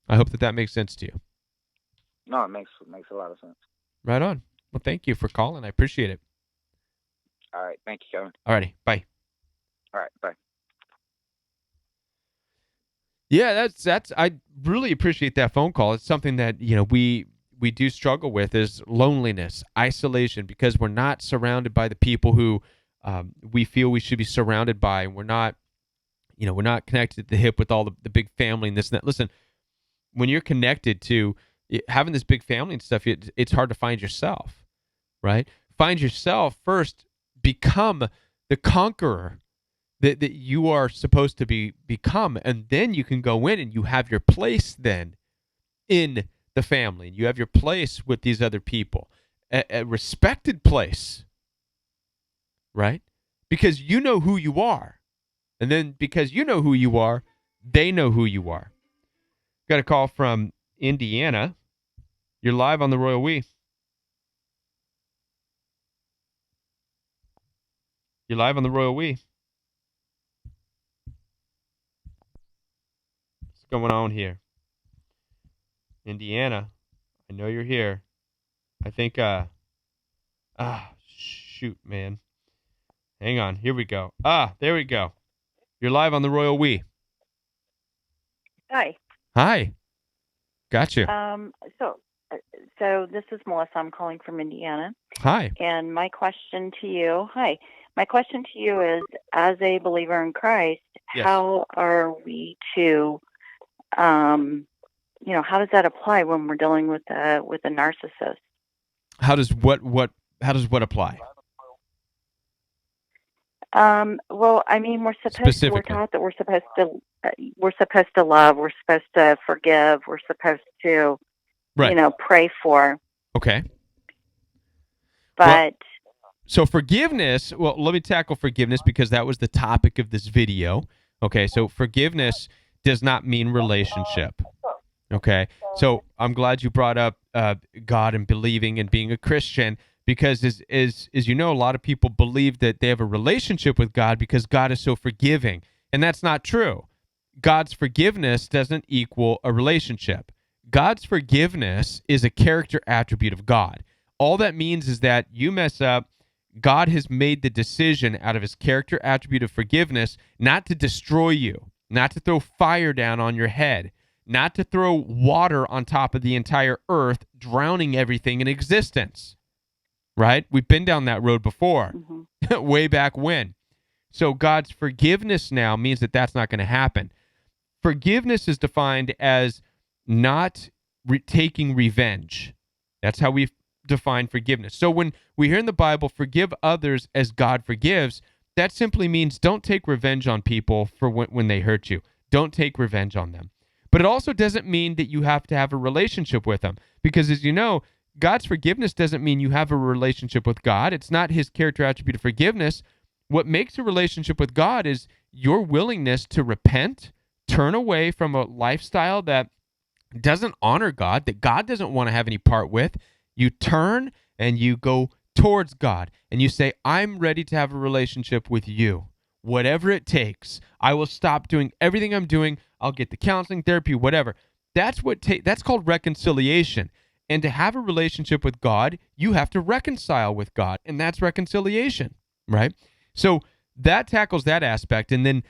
I hope that makes sense to you. No, it makes a lot of sense. Right on. Well, thank you for calling. I appreciate it. All right. Thank you, Kevin. All righty. Bye. All right. Bye. Yeah, that's. I really appreciate that phone call. It's something that, we do struggle with is loneliness, isolation, because we're not surrounded by the people who we feel we should be surrounded by. And we're not connected at the hip with all the big family and this and that. Listen, when you're connected to having this big family and stuff, it's hard to find yourself, right? Find yourself first. Become the conqueror that you are supposed to become, and then you can go in and you have your place then in the family. You have your place with these other people, a respected place, right? Because you know who you are, and then because you know who you are, they know who you are. Got a call from Indiana. You're live on the Royal We. You're live on the Royal We. What's going on here? Indiana, I know you're here. I think, shoot, man. Hang on. Here we go. There we go. You're live on the Royal We. Hi. Hi. Gotcha. So this is Melissa. I'm calling from Indiana. Hi. And my question to you, is, as a believer in Christ, yes. How are we to, how does that apply when we're dealing with a narcissist? How does what apply? Well, I mean, we're taught that we're supposed to love, we're supposed to forgive, we're supposed to, pray for. Okay. But so forgiveness, well, let me tackle forgiveness because that was the topic of this video. Okay, so forgiveness does not mean relationship. Okay, so I'm glad you brought up God and believing and being a Christian, because as you know, a lot of people believe that they have a relationship with God because God is so forgiving, and that's not true. God's forgiveness doesn't equal a relationship. God's forgiveness is a character attribute of God. All that means is that you mess up, God has made the decision out of his character attribute of forgiveness not to destroy you, not to throw fire down on your head, not to throw water on top of the entire earth, drowning everything in existence. Right? We've been down that road before, way back when. So God's forgiveness now means that that's not going to happen. Forgiveness is defined as not taking revenge. That's how we've defined forgiveness. So when we hear in the Bible, forgive others as God forgives, that simply means don't take revenge on people for when they hurt you. Don't take revenge on them. But it also doesn't mean that you have to have a relationship with them, because as you know, God's forgiveness doesn't mean you have a relationship with God. It's not his character attribute of forgiveness. What makes a relationship with God is your willingness to repent, turn away from a lifestyle that doesn't honor God, that God doesn't want to have any part with, you turn and you go towards God and you say, I'm ready to have a relationship with you. Whatever it takes, I will stop doing everything I'm doing. I'll get the counseling, therapy, whatever. That's that's called reconciliation. And to have a relationship with God, you have to reconcile with God, and that's reconciliation, right? So that tackles that aspect. And then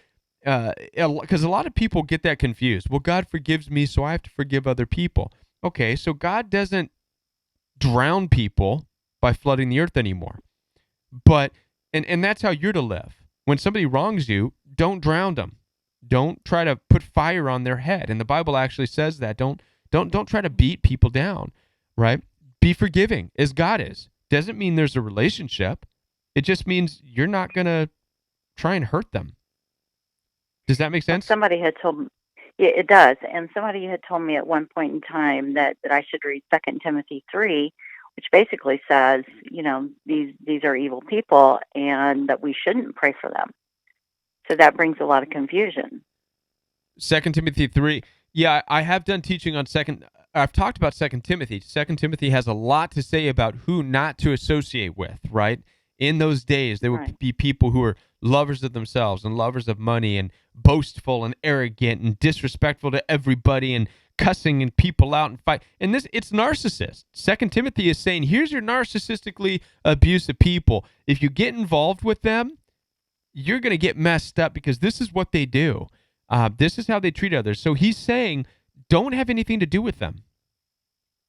because a lot of people get that confused. Well, God forgives me, so I have to forgive other people. Okay, so God doesn't drown people by flooding the earth anymore. But and that's how you're to live. When somebody wrongs you, don't drown them. Don't try to put fire on their head. And the Bible actually says that. Don't try to beat people down, right? Be forgiving as God is. Doesn't mean there's a relationship. It just means you're not going to try and hurt them. Does that make sense? Somebody had told me, yeah, it does. And somebody had told me at one point in time that I should read 2 Timothy 3, which basically says, these are evil people and that we shouldn't pray for them. So that brings a lot of confusion. 2 Timothy 3. Yeah, I have done teaching on I've talked about 2 Timothy. 2 Timothy has a lot to say about who not to associate with, right? In those days, there would be people who are lovers of themselves and lovers of money and boastful and arrogant and disrespectful to everybody and cussing and people out and fight. And it's narcissists. 2 Timothy is saying, here's your narcissistically abusive people. If you get involved with them, you're going to get messed up because this is what they do. This is how they treat others. So he's saying, don't have anything to do with them.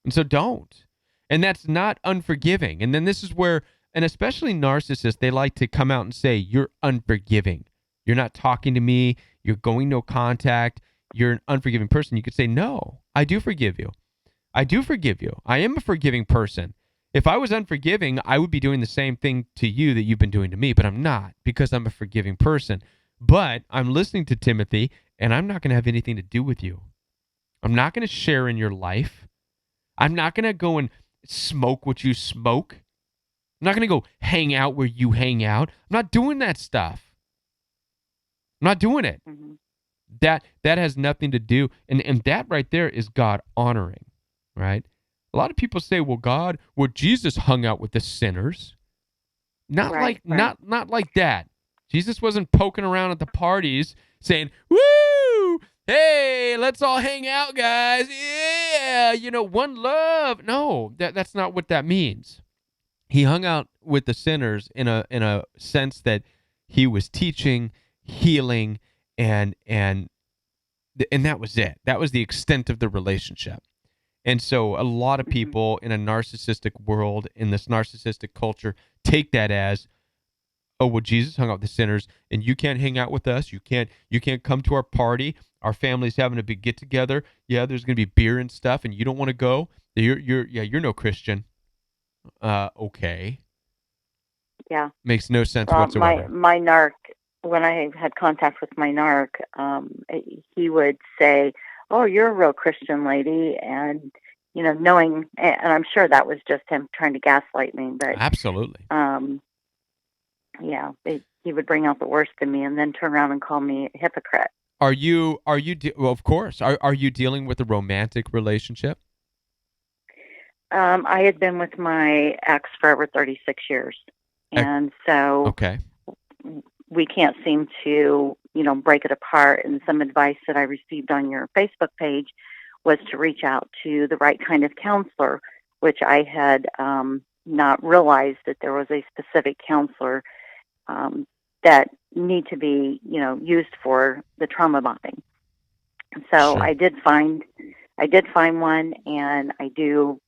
And so don't. And that's not unforgiving. And then this is where, and especially narcissists, they like to come out and say, you're unforgiving. You're not talking to me. You're going no contact. You're an unforgiving person. You could say, no, I do forgive you. I do forgive you. I am a forgiving person. If I was unforgiving, I would be doing the same thing to you that you've been doing to me, but I'm not because I'm a forgiving person. But I'm listening to Timothy, and I'm not going to have anything to do with you. I'm not going to share in your life. I'm not going to go and smoke what you smoke. I'm not going to go hang out where you hang out. I'm not doing that stuff. I'm not doing it. Mm-hmm. That has nothing to do, and that right there is God honoring, right? A lot of people say, well, Jesus hung out with the sinners. Not like that. Jesus wasn't poking around at the parties saying, woo, hey, let's all hang out, guys. Yeah, one love. No, that's not what that means. He hung out with the sinners in a sense that he was teaching, healing, and that was it. That was the extent of the relationship. And so a lot of people in a narcissistic world, in this narcissistic culture, take that as, oh, well, Jesus hung out with the sinners, and you can't hang out with us. You can't come to our party. Our family's having a big get together. Yeah, there's going to be beer and stuff, and you don't want to go. You're no Christian. Okay. Yeah. Makes no sense whatsoever. My narc, when I had contact with my narc, he would say, oh, you're a real Christian lady, and knowing, and I'm sure that was just him trying to gaslight me, but absolutely, he would bring out the worst in me, and then turn around and call me a hypocrite. Well, of course, are you dealing with a romantic relationship? I had been with my ex for over 36 years, and so we can't seem to break it apart. And some advice that I received on your Facebook page was to reach out to the right kind of counselor, which I had not realized that there was a specific counselor that need to be, used for the trauma bonding. So sure. I did find one, and I do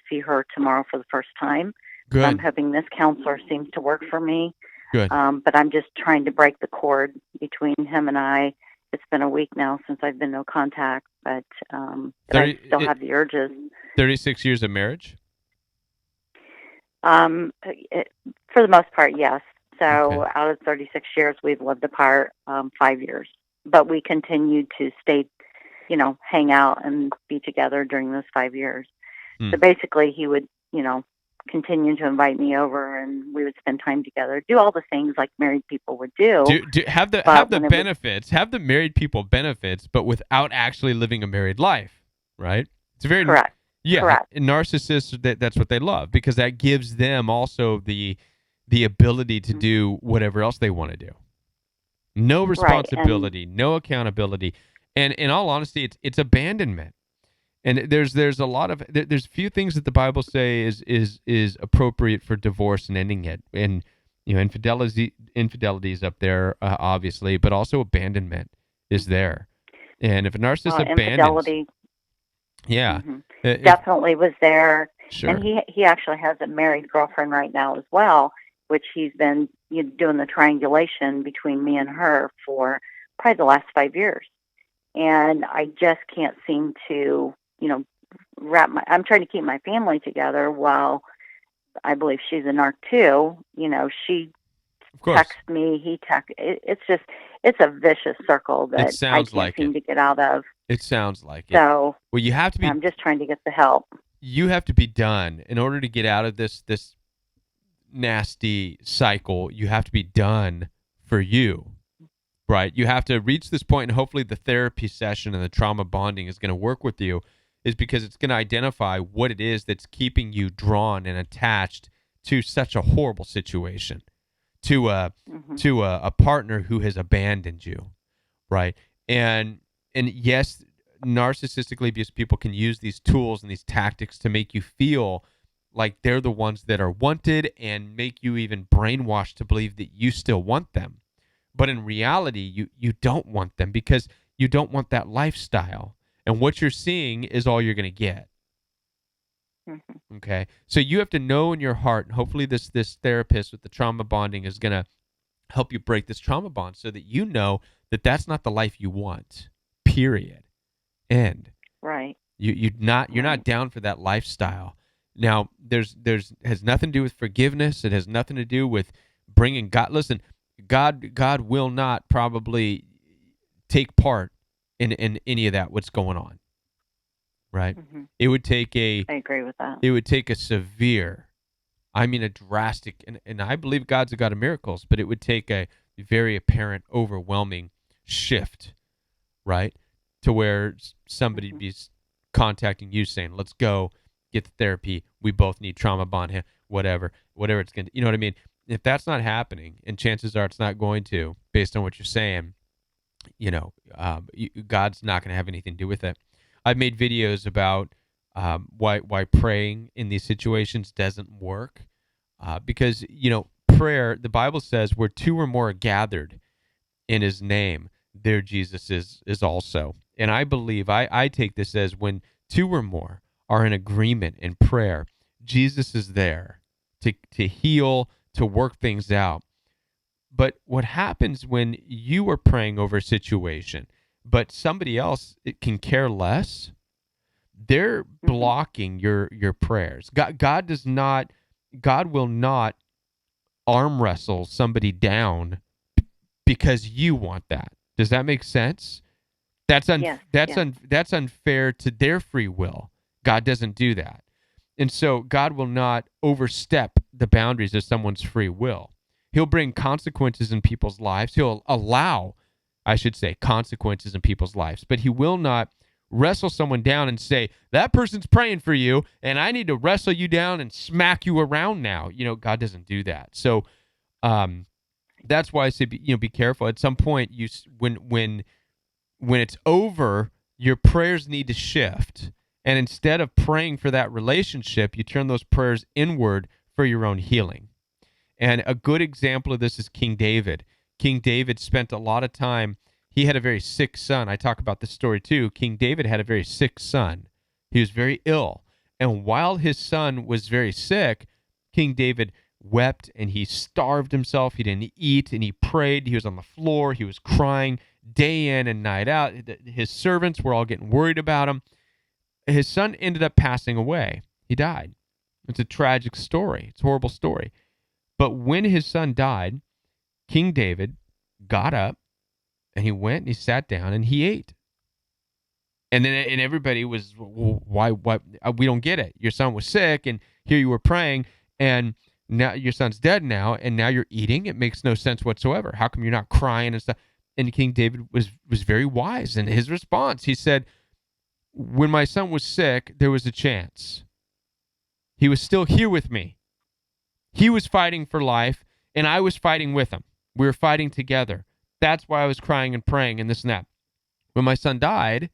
see her tomorrow for the first time. Good. I'm hoping this counselor seems to work for me. Good. But I'm just trying to break the cord between him and I. It's been a week now since I've been no contact, but I still have the urges. 36 years of marriage? For the most part, yes. So out of 36 years, we've lived apart 5 years. But we continued to stay, hang out and be together during those 5 years. So basically, he would, continue to invite me over, and we would spend time together, do all the things like married people would do. Have the married people benefits, but without actually living a married life. right? It's very correct. Yeah, correct. narcissists, that's what they love, because that gives them also the ability to do whatever else they want to do. No Right, responsibility, no accountability, and in all honesty, it's abandonment. And there's a lot of there's few things that the Bible say is appropriate for divorce and ending it. And infidelity is up there, obviously, but also abandonment is there. And if a narcissist abandons, infidelity, yeah, definitely was there. Sure. And he actually has a married girlfriend right now as well, which he's been doing the triangulation between me and her for probably the last 5 years. And I just can't seem to, I'm trying to keep my family together while I believe she's a narc too. She texts me, he texts. It's a vicious circle that I can't seem to get out of. It sounds like it. So, well, you have to be. I'm just trying to get the help. You have to be done in order to get out of this nasty cycle. You have to be done for you, right? You have to reach this point, and hopefully the therapy session and the trauma bonding is going to work with you, is because it's going to identify what it is that's keeping you drawn and attached to such a horrible situation, to a partner who has abandoned you, right? And yes, narcissistically abused people can use these tools and these tactics to make you feel like they're the ones that are wanted, and make you even brainwashed to believe that you still want them. But in reality, you don't want them, because you don't want that lifestyle. And what you're seeing is all you're going to get. Okay? So you have to know in your heart, and hopefully this therapist with the trauma bonding is going to help you break this trauma bond, so that you know that that's not the life you want. Period. End. Right. You're not down for that lifestyle. Now, there's has nothing to do with forgiveness. It has nothing to do with bringing God. Listen, God will not probably take part in any of that, what's going on, right? It would take I agree with that. It would take a severe, a drastic, and I believe God's a God of miracles, but it would take a very apparent, overwhelming shift, right? To where somebody be contacting you saying, let's go get the therapy. We both need trauma bond, whatever it's going to, you know what I mean? If that's not happening, and chances are it's not going to, based on what you're saying, God's not going to have anything to do with it. I've made videos about why praying in these situations doesn't work, because prayer, the Bible says, where two or more are gathered in His name, there Jesus is also. And I believe I take this as when two or more are in agreement in prayer, Jesus is there to heal, to work things out. But what happens when you are praying over a situation, but somebody else can care less? They're blocking your prayers. God will not arm wrestle somebody down because you want that. Does that make sense? That's unfair to their free will. God doesn't do that. And so God will not overstep the boundaries of someone's free will. He'll bring consequences in people's lives. He'll allow, I should say, consequences in people's lives. But He will not wrestle someone down and say, that person's praying for you, and I need to wrestle you down and smack you around now. God doesn't do that. So that's why I say, be careful. At some point, when it's over, your prayers need to shift. And instead of praying for that relationship, you turn those prayers inward for your own healing. And a good example of this is King David. King David spent a lot of time. He had a very sick son. I talk about this story too. King David had a very sick son. He was very ill. And while his son was very sick, King David wept and he starved himself. He didn't eat, and he prayed. He was on the floor. He was crying day in and night out. His servants were all getting worried about him. His son ended up passing away. He died. It's a tragic story. It's a horrible story. But when his son died, King David got up and he went and he sat down and he ate. And then everybody was, well, why? We don't get it. Your son was sick, and here you were praying, and now your son's dead now, and now you're eating. It makes no sense whatsoever. How come you're not crying and stuff? And King David was very wise in his response. He said, when my son was sick, there was a chance. He was still here with me. He was fighting for life, and I was fighting with him. We were fighting together. That's why I was crying and praying and this and that. When my son died,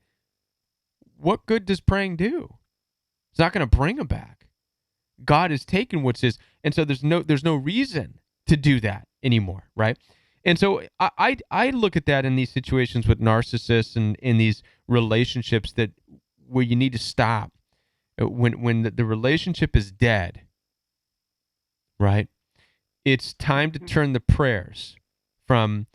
what good does praying do? It's not going to bring him back. God has taken what's his, and so there's no reason to do that anymore, right? And so I look at that in these situations with narcissists and in these relationships where you need to stop. When the relationship is dead, right? It's time to turn the prayers from,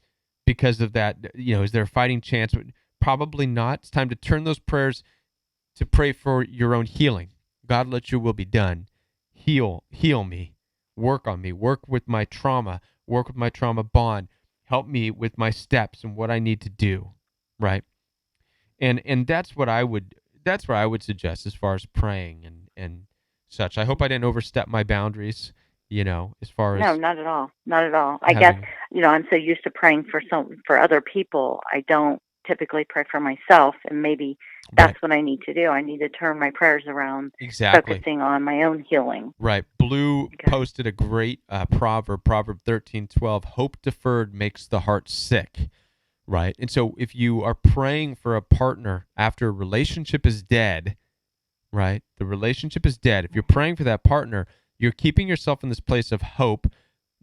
because of that, is there a fighting chance? Probably not. It's time to turn those prayers to pray for your own healing. God, let your will be done. Heal me. Work on me. Work with my trauma. Work with my trauma bond. Help me with my steps and what I need to do, right? And that's what I would suggest as far as praying and such. I hope I didn't overstep my boundaries, as far as... No, not at all. Not at all. I guess, I'm so used to praying for other people, I don't typically pray for myself, and maybe that's what I need to do. I need to turn my prayers around, focusing on my own healing. Right. Blue posted a great proverb, Proverb 13:12. Hope deferred makes the heart sick. Right. And so if you are praying for a partner after a relationship is dead, right? The relationship is dead. If you're praying for that partner, you're keeping yourself in this place of hope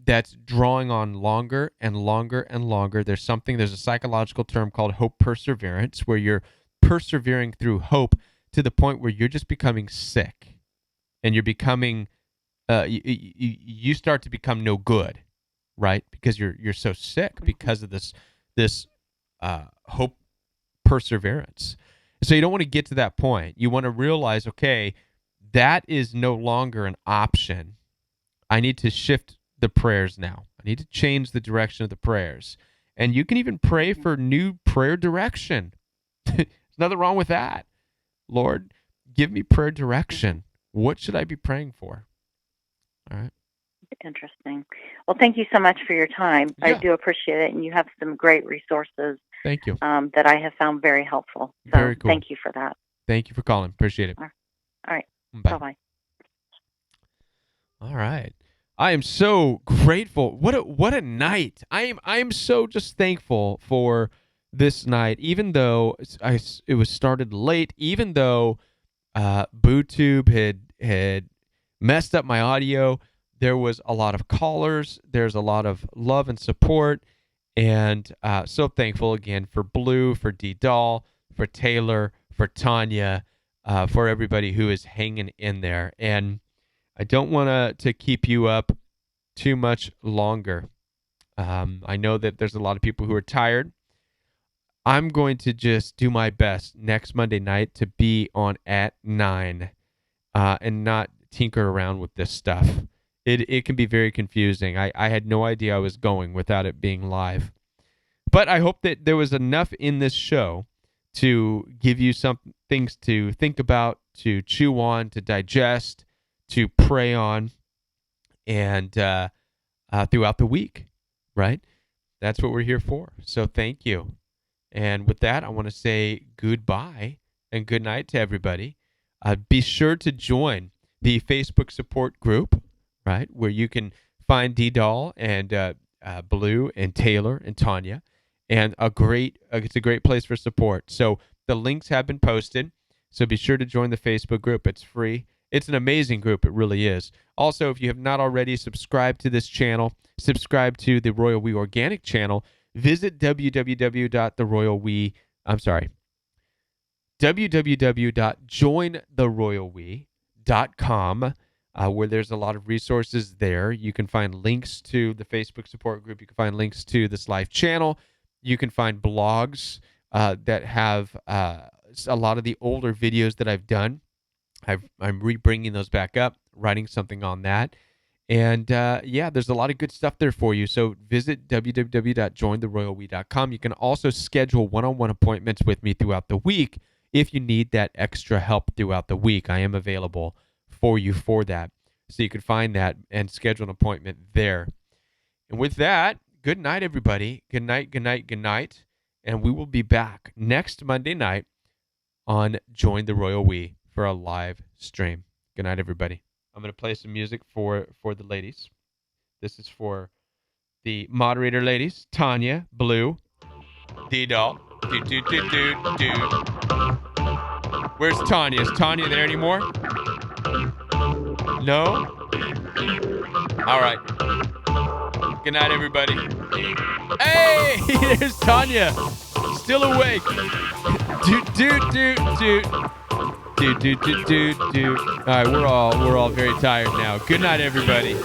that's drawing on longer and longer and longer. There's a psychological term called hope perseverance, where you're persevering through hope to the point where you're just becoming sick, and you're becoming, you start to become no good, right? Because you're so sick because of this hope perseverance. So you don't want to get to that point. You want to realize, okay, that is no longer an option. I need to shift the prayers now. I need to change the direction of the prayers. And you can even pray for new prayer direction. There's nothing wrong with that. Lord, give me prayer direction. What should I be praying for? All right. Interesting. Well, thank you so much for your time. Yeah. I do appreciate it, and you have some great resources. Thank you. That I have found very helpful. So very cool. Thank you for that. Thank you for calling. Appreciate it. All right. Bye. Bye. All right. I am so grateful. What a night. I am so just thankful for this night, even though it was started late, even though BooTube had messed up my audio. There was a lot of callers. There's a lot of love and support. And so thankful again for Blue, for D-Doll, for Taylor, for Tanya, for everybody who is hanging in there. And I don't want to keep you up too much longer. I know that there's a lot of people who are tired. I'm going to just do my best next Monday night to be on at 9 and not tinker around with this stuff. It can be very confusing. I had no idea I was going without it being live. But I hope that there was enough in this show to give you some things to think about, to chew on, to digest, to pray on, and throughout the week, right? That's what we're here for. So thank you. And with that, I want to say goodbye and good night to everybody. Be sure to join the Facebook support group, right, where you can find D-Doll and Blue and Taylor and Tanya, and it's a great place for support. So the links have been posted, so be sure to join the Facebook group. It's free. It's an amazing group. It really is. Also, if you have not already subscribed to this channel, subscribe to the Royal We Organic channel. Visit www.jointheroyalwe.com, where there's a lot of resources there. You can find links to the Facebook support group. You can find links to this live channel. You can find blogs that have a lot of the older videos that I've done. I'm re-bringing those back up, writing something on that. And there's a lot of good stuff there for you. So visit www.jointheroyalwe.com. You can also schedule one-on-one appointments with me throughout the week if you need that extra help throughout the week. I am available for you for that. So you can find that and schedule an appointment there. And with that, good night, everybody. Good night, good night, good night. And we will be back next Monday night on Join the Royal We for a live stream. Good night, everybody. I'm going to play some music for the ladies. This is for the moderator ladies, Tanya, Blue, D-Doll. Where's Tanya? Is Tanya there anymore? No? All right. Good night, everybody. Hey, there's Tanya. Still awake. All right, we're all very tired now. Good night, everybody.